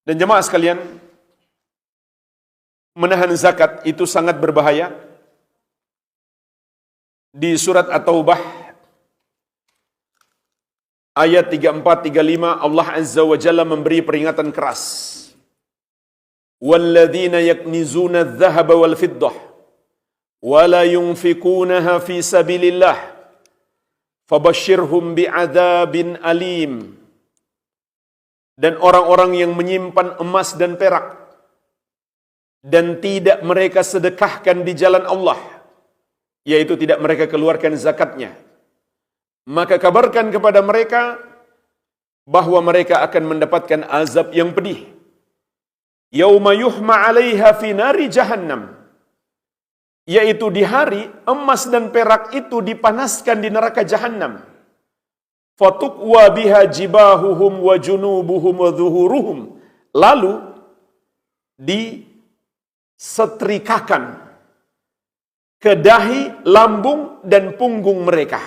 Dan jemaah sekalian, menahan zakat itu sangat berbahaya. Di surat At-Taubah ayat 34-35 Allah Azza wa Jalla memberi peringatan keras. Walladzina yaknizuna adh-dhahaba wal fiddah wa la yunfikunaha fi sabilillah fabashshirhum bi'adzabin alim. Dan orang-orang yang menyimpan emas dan perak dan tidak mereka sedekahkan di jalan Allah, yaitu tidak mereka keluarkan zakatnya, maka kabarkan kepada mereka bahwa mereka akan mendapatkan azab yang pedih. Yauma yuhma 'alaiha fi nari jahannam, yaitu di hari emas dan perak itu dipanaskan di neraka jahanam. Fatuqwa biha jibahuhum wa junubuhum wa dhuhuruhum, lalu disetrikakan ke dahi, lambung dan punggung mereka.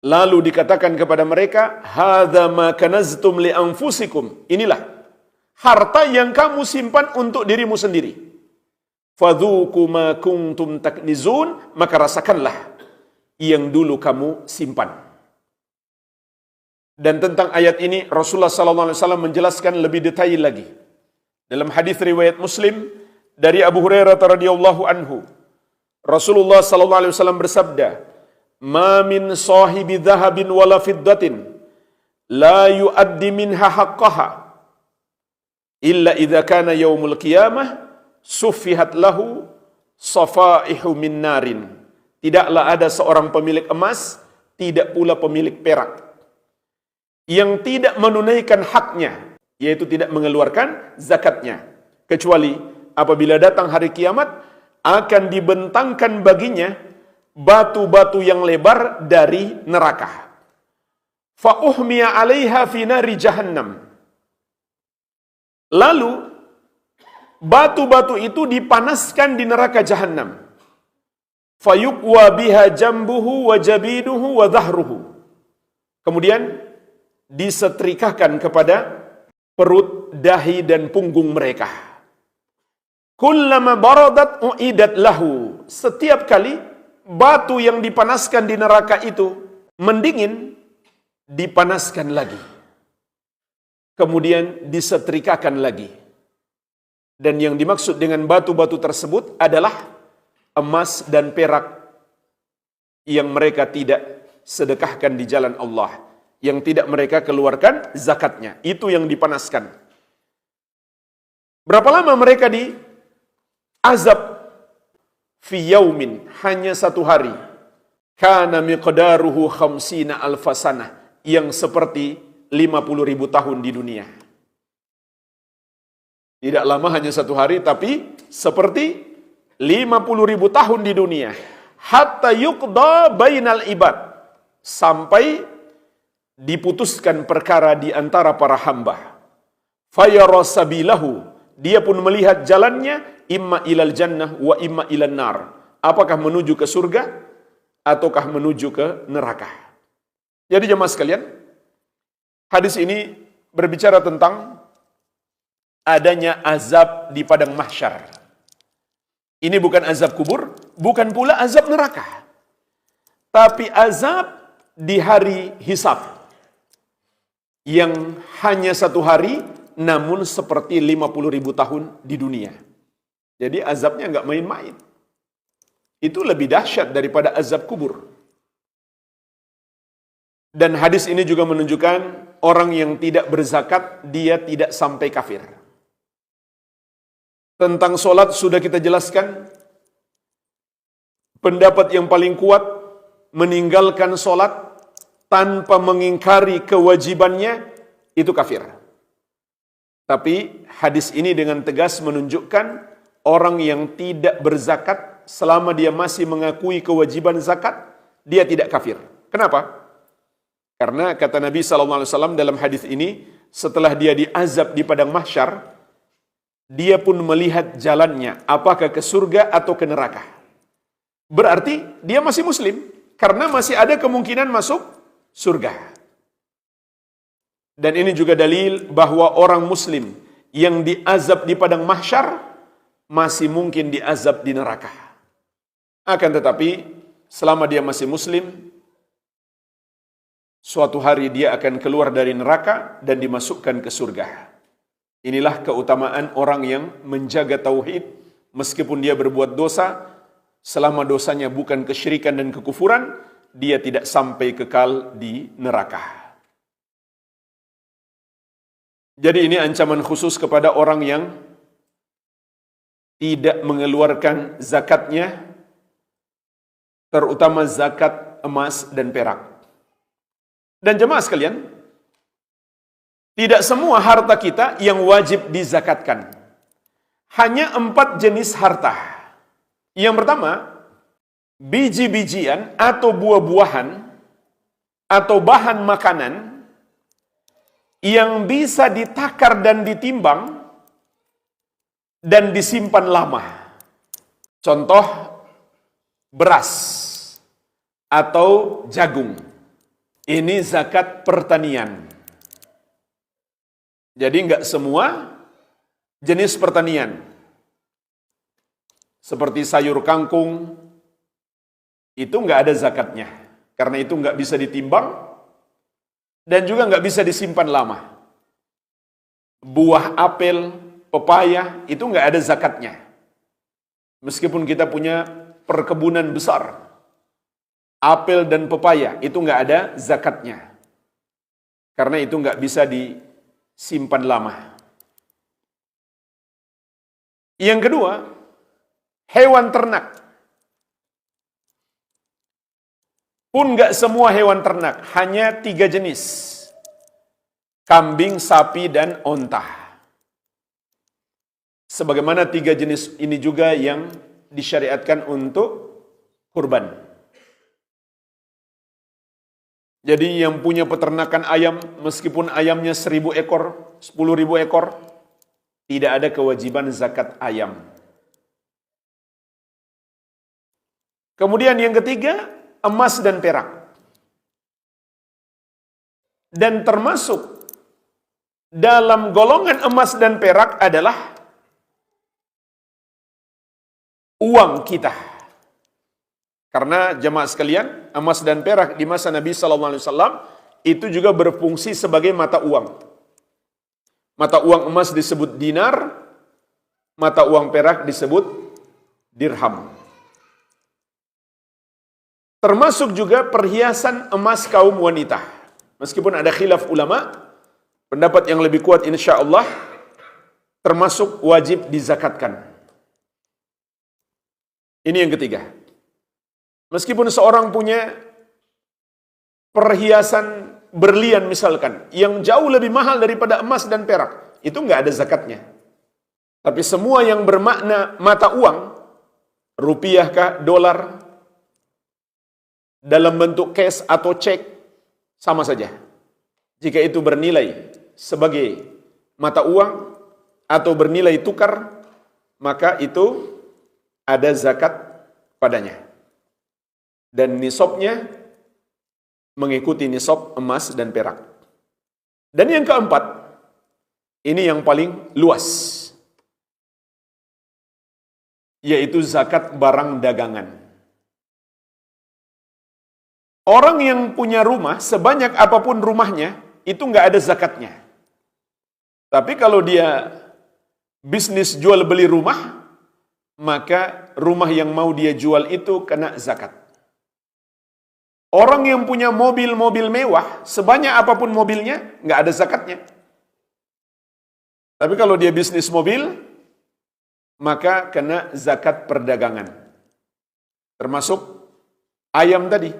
Lalu dikatakan kepada mereka, hadza ma kanaztum li anfusikum, inilah harta yang kamu simpan untuk dirimu sendiri. Fadzuqu ma kuntum taknizun, maka rasakanlah yang dulu kamu simpan. Dan tentang ayat ini Rasulullah SAW menjelaskan lebih detail lagi. Dalam hadis riwayat Muslim dari Abu Hurairah radhiyallahu anhu, Rasulullah SAW bersabda, "Ma min sahibi dhahabin wala fiddatin la yuaddi minha haqqaha illa idza kana yaumul qiyamah suffihat lahu safaihu min narin. Tidaklah ada seorang pemilik emas, tidak pula pemilik perak, yang tidak menunaikan haknya, yaitu tidak mengeluarkan zakatnya, kecuali apabila datang hari kiamat akan dibentangkan baginya batu-batu yang lebar dari neraka. Fa uhmiya 'alaiha fi nari jahannam. Lalu batu-batu itu dipanaskan di neraka jahannam. Fayuqwa biha jambuhu wa jabiduhu wa dhahruhu. Kemudian disetrikakan kepada perut, dahi dan punggung mereka. Kullama baradat uidat lahu. Setiap kali batu yang dipanaskan di neraka itu mendingin, dipanaskan lagi. Kemudian disetrikakan lagi. Dan yang dimaksud dengan batu-batu tersebut adalah emas dan perak yang mereka tidak sedekahkan di jalan Allah, yang tidak mereka keluarkan zakatnya. Itu yang dipanaskan. Berapa lama mereka diazab? Fi yaumin, hanya satu hari. Kana miqdaruhu khamsina alfasanah, yang seperti 50.000 tahun di dunia. Tidak lama, hanya satu hari, tapi seperti 50.000 tahun di dunia. Hatta yuqda bainal ibad, sampai diputuskan perkara di antara para hamba. Fayara sabilahu, dia pun melihat jalannya, imma ilal jannah wa imma ilal nar. Apakah menuju ke surga ataukah menuju ke neraka. Jadi jemaah sekalian, hadis ini berbicara tentang adanya azab di padang mahsyar. Ini bukan azab kubur, bukan pula azab neraka, tapi azab di hari hisab, yang hanya satu hari, namun seperti 50.000 tahun di dunia. Jadi azabnya nggak main-main. Itu lebih dahsyat daripada azab kubur. Dan hadis ini juga menunjukkan orang yang tidak berzakat, dia tidak sampai kafir. Tentang solat sudah kita jelaskan. Pendapat yang paling kuat, meninggalkan solat tanpa mengingkari kewajibannya, itu kafir. Tapi hadis ini dengan tegas menunjukkan orang yang tidak berzakat, selama dia masih mengakui kewajiban zakat, dia tidak kafir. Kenapa? Karena kata Nabi SAW dalam hadis ini, setelah dia diazab di padang mahsyar, dia pun melihat jalannya, apakah ke surga atau ke neraka. Berarti dia masih muslim, karena masih ada kemungkinan masuk surga. Dan ini juga dalil bahwa orang muslim yang diazab di padang mahsyar masih mungkin diazab di neraka. Akan tetapi selama dia masih muslim, suatu hari dia akan keluar dari neraka dan dimasukkan ke surga. Inilah keutamaan orang yang menjaga tauhid meskipun dia berbuat dosa, selama dosanya bukan kesyirikan dan kekufuran, dia tidak sampai kekal di neraka. Jadi ini ancaman khusus kepada orang yang tidak mengeluarkan zakatnya, terutama zakat emas dan perak. Dan jemaah sekalian, tidak semua harta kita yang wajib dizakatkan. Hanya 4 jenis harta. Yang pertama, biji-bijian atau buah-buahan atau bahan makanan yang bisa ditakar dan ditimbang dan disimpan lama. Contoh, beras atau jagung. Ini zakat pertanian. Jadi enggak semua jenis pertanian. Seperti sayur kangkung, itu enggak ada zakatnya. Karena itu enggak bisa ditimbang dan juga enggak bisa disimpan lama. Buah apel, pepaya, itu enggak ada zakatnya. Meskipun kita punya perkebunan besar, apel dan pepaya, itu enggak ada zakatnya. Karena itu nggak bisa disimpan lama. Yang kedua, hewan ternak. Pun nggak semua hewan ternak, hanya 3 jenis. Kambing, sapi, dan onta. Sebagaimana 3 jenis ini juga yang disyariatkan untuk kurban. Jadi yang punya peternakan ayam, meskipun ayamnya 1.000 ekor, 10.000 ekor, tidak ada kewajiban zakat ayam. Kemudian yang ketiga, emas dan perak. Dan termasuk dalam golongan emas dan perak adalah uang kita. Karena jemaah sekalian, emas dan perak di masa Nabi SAW itu juga berfungsi sebagai mata uang. Mata uang emas disebut dinar, mata uang perak disebut dirham. Termasuk juga perhiasan emas kaum wanita. Meskipun ada khilaf ulama, pendapat yang lebih kuat insya Allah termasuk wajib dizakatkan. Ini yang ketiga. Meskipun seorang punya perhiasan berlian misalkan, yang jauh lebih mahal daripada emas dan perak, itu nggak ada zakatnya. Tapi semua yang bermakna mata uang, rupiah kah, dolar, dalam bentuk cash atau cek, sama saja. Jika itu bernilai sebagai mata uang atau bernilai tukar, maka itu ada zakat padanya. Dan nisabnya mengikuti nisab emas dan perak. Dan yang keempat, ini yang paling luas, yaitu zakat barang dagangan. Orang yang punya rumah, sebanyak apapun rumahnya, itu nggak ada zakatnya. Tapi kalau dia bisnis jual beli rumah, maka rumah yang mau dia jual itu kena zakat. Orang yang punya mobil-mobil mewah, sebanyak apapun mobilnya, nggak ada zakatnya. Tapi kalau dia bisnis mobil, maka kena zakat perdagangan. Termasuk ayam tadi.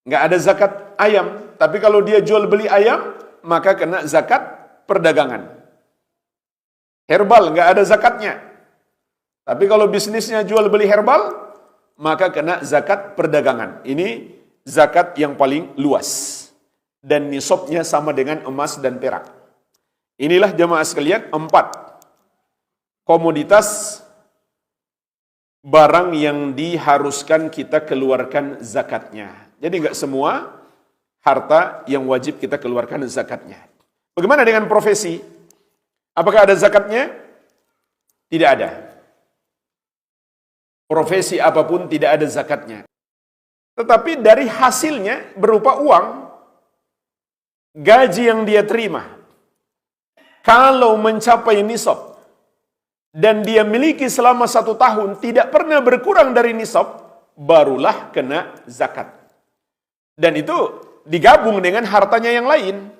Nggak ada zakat ayam, tapi kalau dia jual beli ayam, maka kena zakat perdagangan. Herbal, nggak ada zakatnya. Tapi kalau bisnisnya jual beli herbal, maka kena zakat perdagangan. Ini zakat yang paling luas. Dan nisabnya sama dengan emas dan perak. Inilah jemaah sekalian 4 komoditas barang yang diharuskan kita keluarkan zakatnya. Jadi nggak semua harta yang wajib kita keluarkan zakatnya. Bagaimana dengan profesi? Apakah ada zakatnya? Tidak ada. Profesi apapun tidak ada zakatnya. Tetapi dari hasilnya berupa uang, gaji yang dia terima, kalau mencapai nisab, dan dia miliki selama 1 tahun, tidak pernah berkurang dari nisab, barulah kena zakat. Dan itu digabung dengan hartanya yang lain.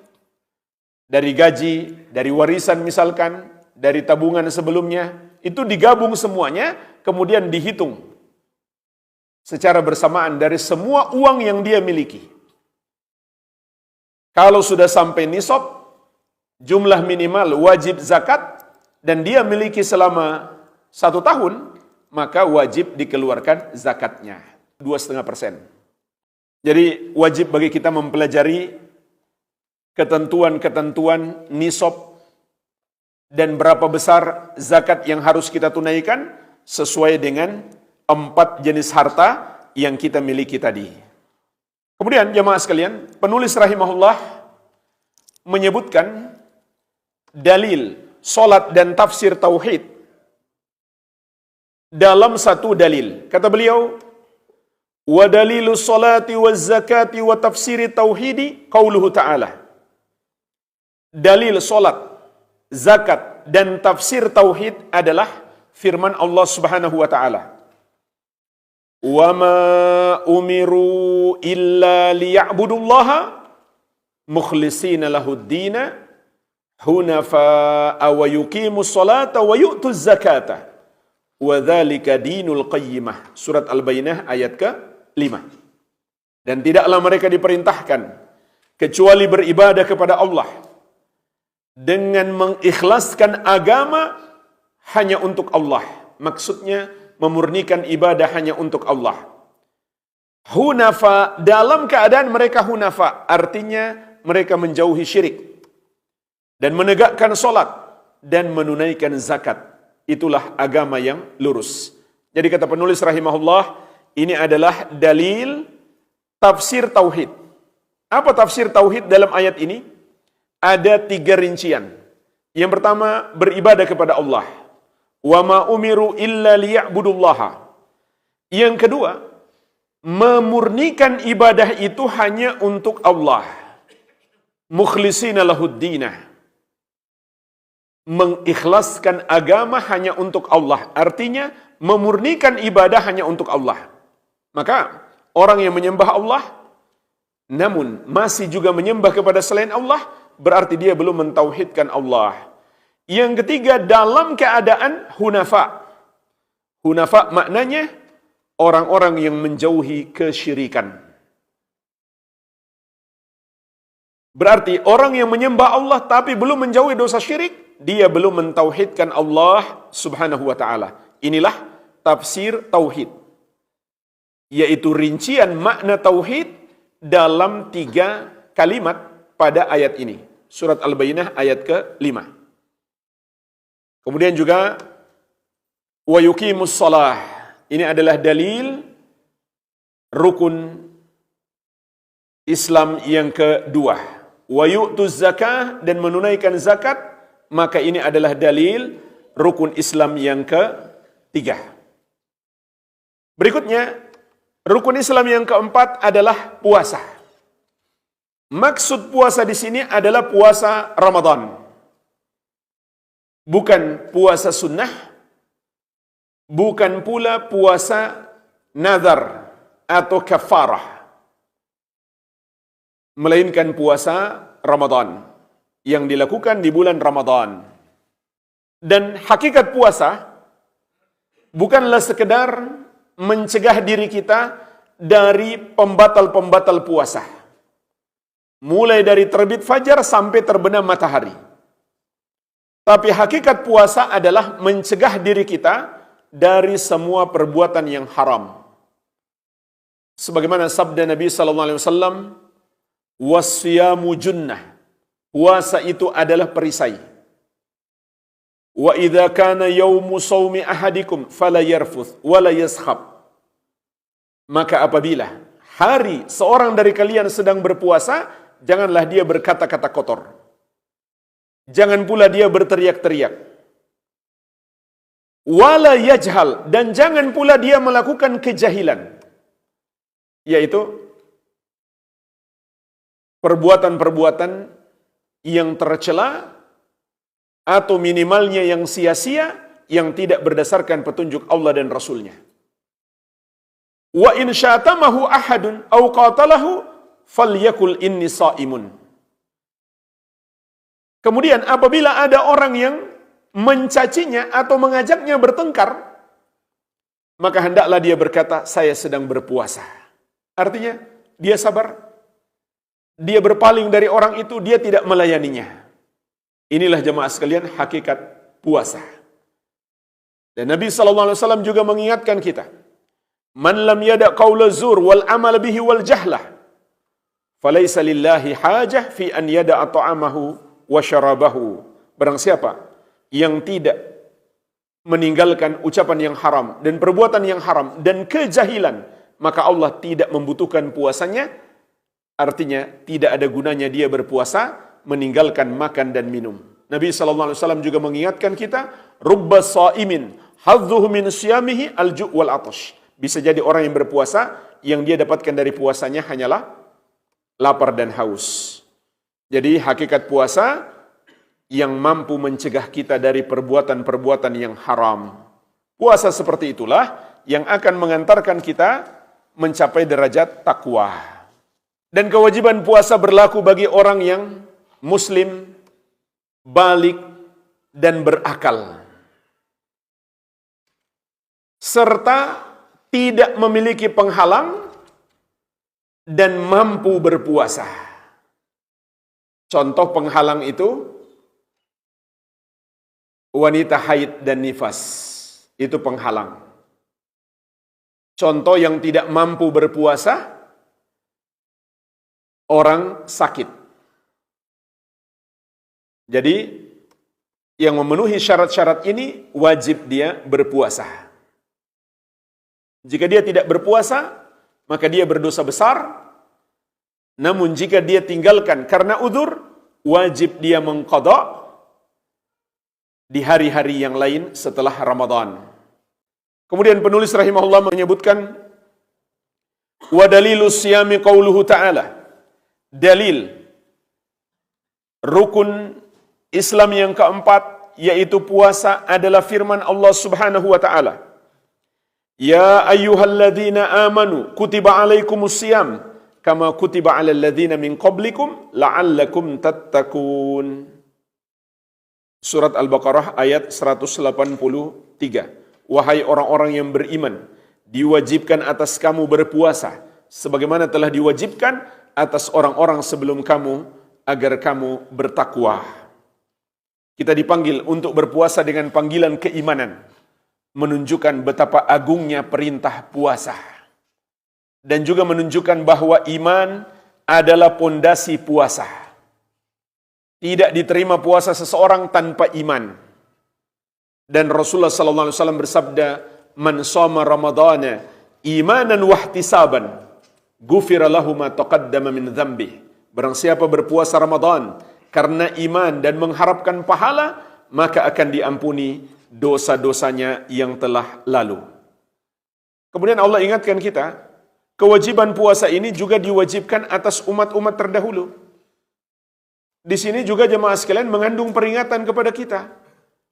Dari gaji, dari warisan misalkan, dari tabungan sebelumnya, itu digabung semuanya, kemudian dihitung secara bersamaan dari semua uang yang dia miliki. Kalau sudah sampai nisab, jumlah minimal wajib zakat, dan dia miliki selama 1 tahun, maka wajib dikeluarkan zakatnya, 2,5%. Jadi wajib bagi kita mempelajari ketentuan-ketentuan nisab dan berapa besar zakat yang harus kita tunaikan sesuai dengan 4 jenis harta yang kita miliki tadi. Kemudian jemaah sekalian, penulis rahimahullah menyebutkan dalil salat dan tafsir tauhid dalam satu dalil. Kata beliau, wa dalilu salati waz zakati wa tafsiri tauhidi qauluhu ta'ala. Dalil salat, zakat dan tafsir tauhid adalah firman Allah Subhanahu wa taala. Wa ma umiru illa liya'budullaha mukhlishina lahuddina hunafa'a wa yuqimus salata wa yu'tuz zakata wa dzalika dinul qayyimah. Surat Al-Bayyinah ayat ke-5. Dan tidaklah mereka diperintahkan kecuali beribadah kepada Allah dengan mengikhlaskan agama hanya untuk Allah. Maksudnya memurnikan ibadah hanya untuk Allah. Hunafa, dalam keadaan mereka hunafa, artinya mereka menjauhi syirik dan menegakkan solat dan menunaikan zakat. Itulah agama yang lurus. Jadi kata penulis rahimahullah, ini adalah dalil tafsir tauhid. Apa tafsir tauhid dalam ayat ini? Ada 3 rincian. Yang pertama, beribadah kepada Allah. Wa ma umiru illa liya'budullaha. Yang kedua, memurnikan ibadah itu hanya untuk Allah. Mukhlishina lahuddina. Mengikhlaskan agama hanya untuk Allah. Artinya, memurnikan ibadah hanya untuk Allah. Maka, orang yang menyembah Allah, namun masih juga menyembah kepada selain Allah, berarti dia belum mentauhidkan Allah. Yang ketiga, dalam keadaan hunafa. Hunafa maknanya orang-orang yang menjauhi kesyirikan. Berarti orang yang menyembah Allah tapi belum menjauhi dosa syirik, dia belum mentauhidkan Allah subhanahu wa ta'ala. Inilah tafsir tauhid, yaitu rincian makna tauhid dalam 3 kalimat pada ayat ini. Surat Al-Bayyinah ayat ke-5. Kemudian juga wa yuqimus shalah. Ini adalah dalil rukun Islam yang kedua. Wa yu'tuz zakah, dan menunaikan zakat. Maka ini adalah dalil rukun Islam yang ketiga. Berikutnya, rukun Islam yang keempat adalah puasa. Maksud puasa di sini adalah puasa Ramadan. Bukan puasa sunnah, bukan pula puasa nazar atau kafarah, melainkan puasa Ramadan yang dilakukan di bulan Ramadan. Dan hakikat puasa bukanlah sekedar mencegah diri kita dari pembatal-pembatal puasa, mulai dari terbit fajar sampai terbenam matahari. Tapi hakikat puasa adalah mencegah diri kita dari semua perbuatan yang haram. Sebagaimana sabda Nabi sallallahu alaihi wasallam, "Was-siyamu junnah." Puasa itu adalah perisai. Wa idza kana yaumu shaumi ahadikum fala yarfuth wala yaskhab. Maka apabila hari seorang dari kalian sedang berpuasa, janganlah dia berkata-kata kotor. Jangan pula dia berteriak-teriak. Wala yajhal, dan jangan pula dia melakukan kejahilan. Yaitu perbuatan-perbuatan yang tercela atau minimalnya yang sia-sia, yang tidak berdasarkan petunjuk Allah dan Rasulnya. Wa in syatamahu ahadun aw qatalahu falyakul inni shaimun. Kemudian apabila ada orang yang mencacinya atau mengajaknya bertengkar, maka hendaklah dia berkata, saya sedang berpuasa. Artinya, dia sabar. Dia berpaling dari orang itu, dia tidak melayaninya. Inilah jemaah sekalian hakikat puasa. Dan Nabi SAW juga mengingatkan kita, man lam yada' qawla zur wal amal bihi wal jahlah, falaysa lillahi hajah fi an yada'a ta'amahu wa syarabahu. Barang siapa yang tidak meninggalkan ucapan yang haram dan perbuatan yang haram dan kejahilan, maka Allah tidak membutuhkan puasanya. Artinya, tidak ada gunanya dia berpuasa, meninggalkan makan dan minum. Nabi SAW juga mengingatkan kita, rubba sha'imin hadzuhu min siyamihi al-ju' wal atash. Bisa jadi orang yang berpuasa, yang dia dapatkan dari puasanya hanyalah lapar dan haus. Jadi, hakikat puasa yang mampu mencegah kita dari perbuatan-perbuatan yang haram. Puasa seperti itulah yang akan mengantarkan kita mencapai derajat takwa. Dan kewajiban puasa berlaku bagi orang yang muslim, balik, dan berakal. Serta tidak memiliki penghalang dan mampu berpuasa. Contoh penghalang itu wanita haid dan nifas. Itu penghalang. Contoh yang tidak mampu berpuasa, orang sakit. Jadi, yang memenuhi syarat-syarat ini wajib dia berpuasa. Jika dia tidak berpuasa, maka dia berdosa besar. Namun jika dia tinggalkan karena uzur, wajib dia mengqadha di hari-hari yang lain setelah Ramadan. Kemudian penulis rahimahullah menyebutkan, wa dalilus siyami qauluhu ta'ala. Dalil rukun Islam yang keempat, yaitu puasa, adalah firman Allah Subhanahu wa ta'ala. Ya ayyuhalladzina amanu kutiba alaikumus siyam kama kutiba alal ladzina min qablikum la'allakum tattaqun. Surat Al-Baqarah ayat 183. Wahai orang-orang yang beriman, diwajibkan atas kamu berpuasa sebagaimana telah diwajibkan atas orang-orang sebelum kamu agar kamu bertakwa. Kita dipanggil untuk berpuasa dengan panggilan keimanan, menunjukkan betapa agungnya perintah puasa. Dan juga menunjukkan bahwa iman adalah pondasi puasa. Tidak diterima puasa seseorang tanpa iman. Dan Rasulullah sallallahu alaihi wasallam bersabda, "Man shoma ramadhana imanan wa ihtisaban, ghufira lahu ma taqaddama min dzambi." Barang siapa berpuasa Ramadan karena iman dan mengharapkan pahala, maka akan diampuni dosa-dosanya yang telah lalu. Kemudian Allah ingatkan kita, kewajiban puasa ini juga diwajibkan atas umat-umat terdahulu. Di sini juga jemaah sekalian mengandung peringatan kepada kita.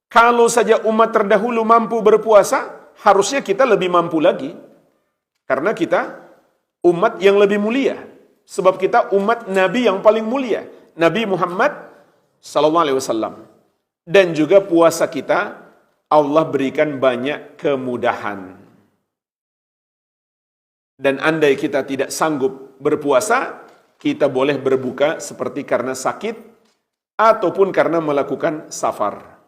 Kalau saja umat terdahulu mampu berpuasa, harusnya kita lebih mampu lagi. Karena kita umat yang lebih mulia. Sebab kita umat Nabi yang paling mulia, Nabi Muhammad sallallahu alaihi wasallam. Dan juga puasa kita Allah berikan banyak kemudahan. Dan andai kita tidak sanggup berpuasa, kita boleh berbuka seperti karena sakit ataupun karena melakukan safar.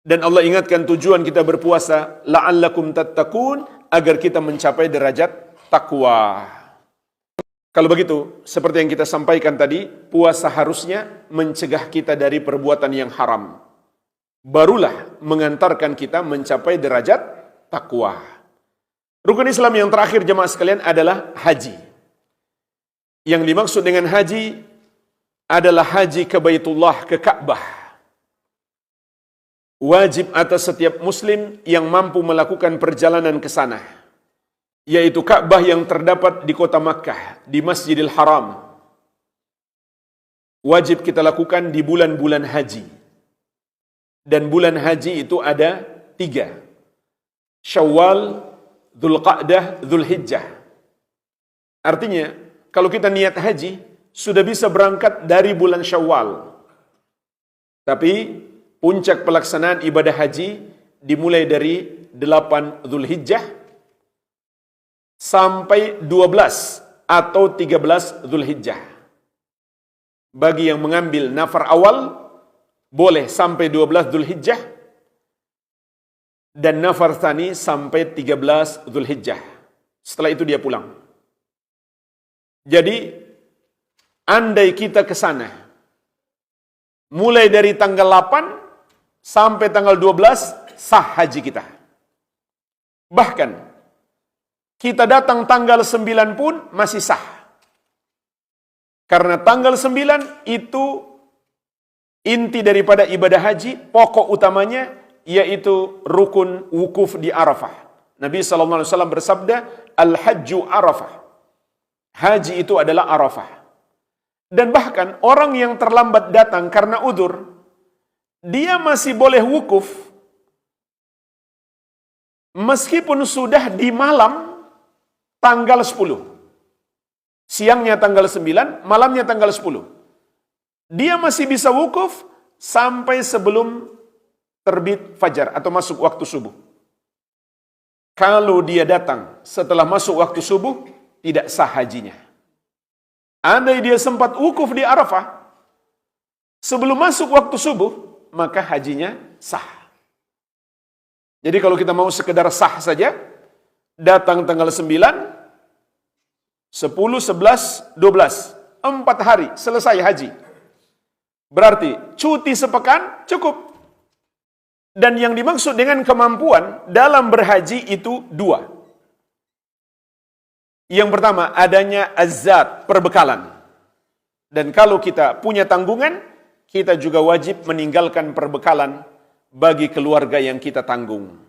Dan Allah ingatkan tujuan kita berpuasa, la'allakum tattaqun, agar kita mencapai derajat takwa. Kalau begitu, seperti yang kita sampaikan tadi, puasa harusnya mencegah kita dari perbuatan yang haram. Barulah mengantarkan kita mencapai derajat takwa. Rukun Islam yang terakhir jemaah sekalian adalah haji. Yang dimaksud dengan haji adalah haji ke Baitullah, ke Ka'bah. Wajib atas setiap muslim yang mampu melakukan perjalanan ke sana, yaitu Ka'bah yang terdapat di kota Makkah, di Masjidil Haram. Wajib kita lakukan di bulan-bulan haji. Dan bulan haji itu ada 3. Syawal, Dzulqa'dah, Dzulhijjah. Artinya, kalau kita niat haji, sudah bisa berangkat dari bulan Syawal. Tapi, puncak pelaksanaan ibadah haji dimulai dari 8 Dzulhijjah sampai 12 atau 13 Dzulhijjah. Bagi yang mengambil nafar awal, boleh sampai 12 Dzulhijjah, dan nafar tsani sampai 13 Dzulhijjah. Setelah itu dia pulang. Jadi, andai kita ke sana, mulai dari tanggal 8 sampai tanggal 12, sah haji kita. Bahkan, kita datang tanggal 9 pun masih sah. Karena tanggal 9 itu inti daripada ibadah haji, pokok utamanya yaitu rukun wukuf di Arafah. Nabi SAW bersabda, Al-Hajju Arafah. Haji itu adalah Arafah. Dan bahkan orang yang terlambat datang karena udzur, dia masih boleh wukuf meskipun sudah di malam tanggal 10. siangnya tanggal 9, malamnya tanggal 10. Dia masih bisa wukuf sampai sebelum terbit fajar atau masuk waktu subuh. Kalau dia datang setelah masuk waktu subuh, tidak sah hajinya. Andai dia sempat wukuf di Arafah sebelum masuk waktu subuh, maka hajinya sah. Jadi kalau kita mau sekedar sah saja, datang tanggal 9, 10, 11, 12, 4 hari selesai haji. Berarti cuti sepekan cukup. Dan yang dimaksud dengan kemampuan dalam berhaji itu 2. Yang pertama, adanya azat, perbekalan. Dan kalau kita punya tanggungan, kita juga wajib meninggalkan perbekalan bagi keluarga yang kita tanggung.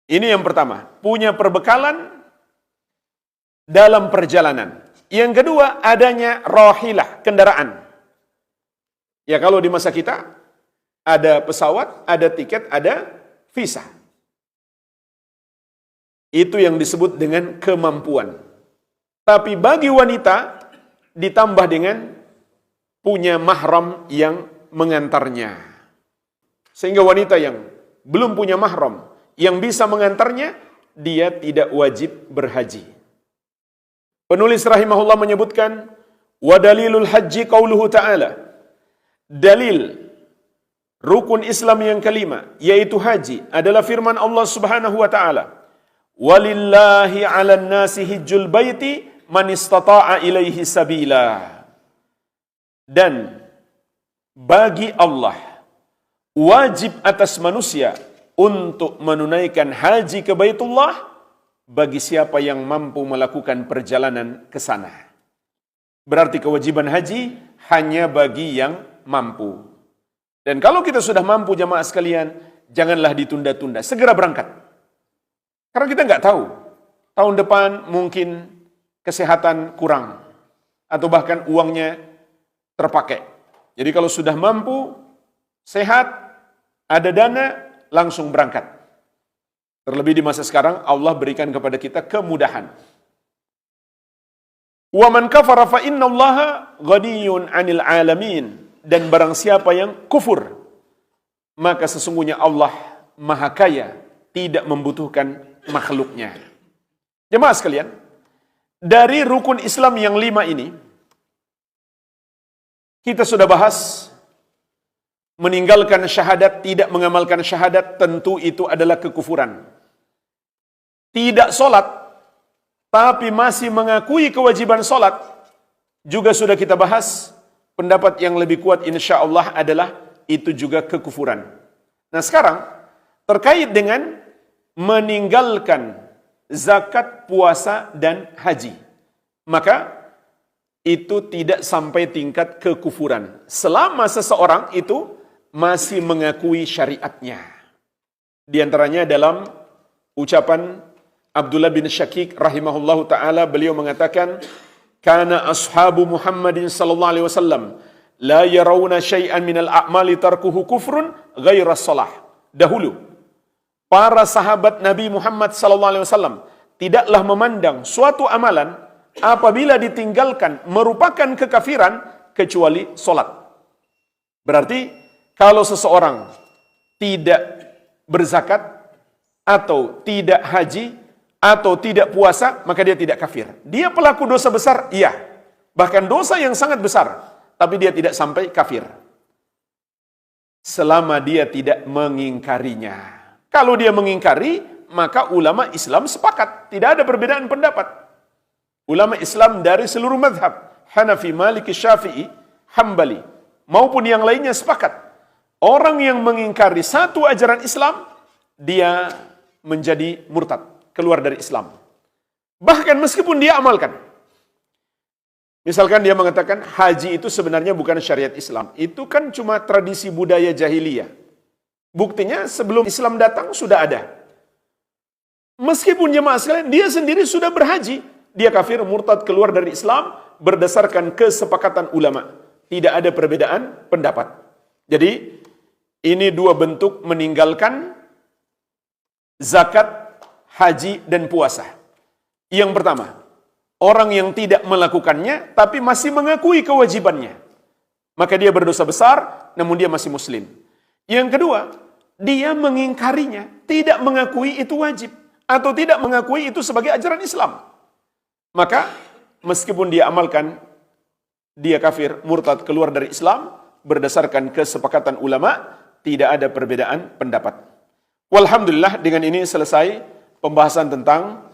Ini yang pertama, punya perbekalan dalam perjalanan. Yang kedua, adanya rahilah, kendaraan. Ya kalau di masa kita, ada pesawat, ada tiket, ada visa. Itu yang disebut dengan kemampuan. Tapi bagi wanita, ditambah dengan punya mahram yang mengantarnya. Sehingga wanita yang belum punya mahram, yang bisa mengantarnya, dia tidak wajib berhaji. Penulis rahimahullah menyebutkan, wa dalilul haji qauluhu ta'ala. Dalil rukun Islam yang kelima, yaitu haji, adalah firman Allah Subhanahu wa ta'ala. Walillahi 'alan nasi hijjul baiti man istata'a ilaihi sabila. Dan bagi Allah wajib atas manusia untuk menunaikan haji ke Baitullah bagi siapa yang mampu melakukan perjalanan ke sana. Berarti kewajiban haji hanya bagi yang mampu. Dan kalau kita sudah mampu jamaah sekalian, janganlah ditunda-tunda, segera berangkat. Karena kita nggak tahu, tahun depan mungkin kesehatan kurang, atau bahkan uangnya terpakai. Jadi kalau sudah mampu, sehat, ada dana, langsung berangkat. Terlebih di masa sekarang, Allah berikan kepada kita kemudahan. Wa man kafara fa innallaha ghaniyyun 'anil 'alamin. Dan barang siapa yang kufur, maka sesungguhnya Allah Maha Kaya, tidak membutuhkan makhluknya. Jemaah sekalian, dari rukun Islam yang 5 ini, kita sudah bahas, meninggalkan syahadat, tidak mengamalkan syahadat, tentu itu adalah kekufuran. Tidak sholat, tapi masih mengakui kewajiban sholat, juga sudah kita bahas. Pendapat yang lebih kuat insya Allah adalah itu juga kekufuran. Nah sekarang, terkait dengan meninggalkan zakat, puasa, dan haji. Maka itu tidak sampai tingkat kekufuran. Selama seseorang itu masih mengakui syariatnya. Di antaranya dalam ucapan Abdullah bin Syakik rahimahullahu ta'ala, beliau mengatakan, Kana ashabu Muhammadin sallallahu alaihi wasallam la yarawna syai'an minal a'mali tarkuhu kufrun ghaira shalah. Dahulu para sahabat Nabi Muhammad sallallahu alaihi wasallam tidaklah memandang suatu amalan apabila ditinggalkan merupakan kekafiran kecuali salat. Berarti kalau seseorang tidak berzakat atau tidak haji atau tidak puasa, maka dia tidak kafir. Dia pelaku dosa besar, iya. Bahkan dosa yang sangat besar, tapi dia tidak sampai kafir. Selama dia tidak mengingkarinya. Kalau dia mengingkari, maka ulama Islam sepakat. Tidak ada perbedaan pendapat. Ulama Islam dari seluruh mazhab, Hanafi, Maliki, Syafi'i, Hambali, maupun yang lainnya sepakat. Orang yang mengingkari satu ajaran Islam, dia menjadi murtad, keluar dari Islam. Bahkan meskipun dia amalkan. Misalkan dia mengatakan haji itu sebenarnya bukan syariat Islam. Itu kan cuma tradisi budaya jahiliyah. Buktinya sebelum Islam datang sudah ada. Meskipun jemaah sekalian, dia sendiri sudah berhaji. Dia kafir, murtad, keluar dari Islam berdasarkan kesepakatan ulama. Tidak ada perbedaan pendapat. Jadi ini dua bentuk meninggalkan zakat, haji, dan puasa. Yang pertama, orang yang tidak melakukannya tapi masih mengakui kewajibannya, maka dia berdosa besar namun dia masih muslim. Yang kedua, dia mengingkarinya, tidak mengakui itu wajib atau tidak mengakui itu sebagai ajaran Islam, maka meskipun dia amalkan, dia kafir, murtad, keluar dari Islam berdasarkan kesepakatan ulama, tidak ada perbedaan pendapat. Walhamdulillah, dengan ini selesai pembahasan tentang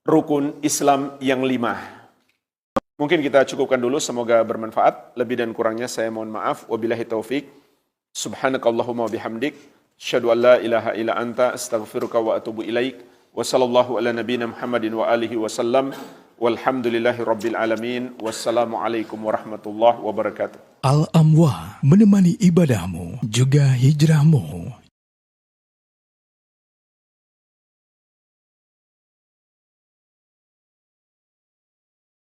rukun Islam yang 5. Mungkin kita cukupkan dulu, semoga bermanfaat. Lebih dan kurangnya saya mohon maaf. Wabillahi taufik. Subhanakallahumma bihamdik. Asyhadu an la ilaha illa anta astaghfiruka wa atubu ilaik. Wa sallallahu ala nabiyina Muhammadin wa alihi wasallam. Walhamdulillahi rabbil alamin. Wassalamualaikum warahmatullahi wabarakatuh. Al-Amwa menemani ibadahmu juga hijrahmu.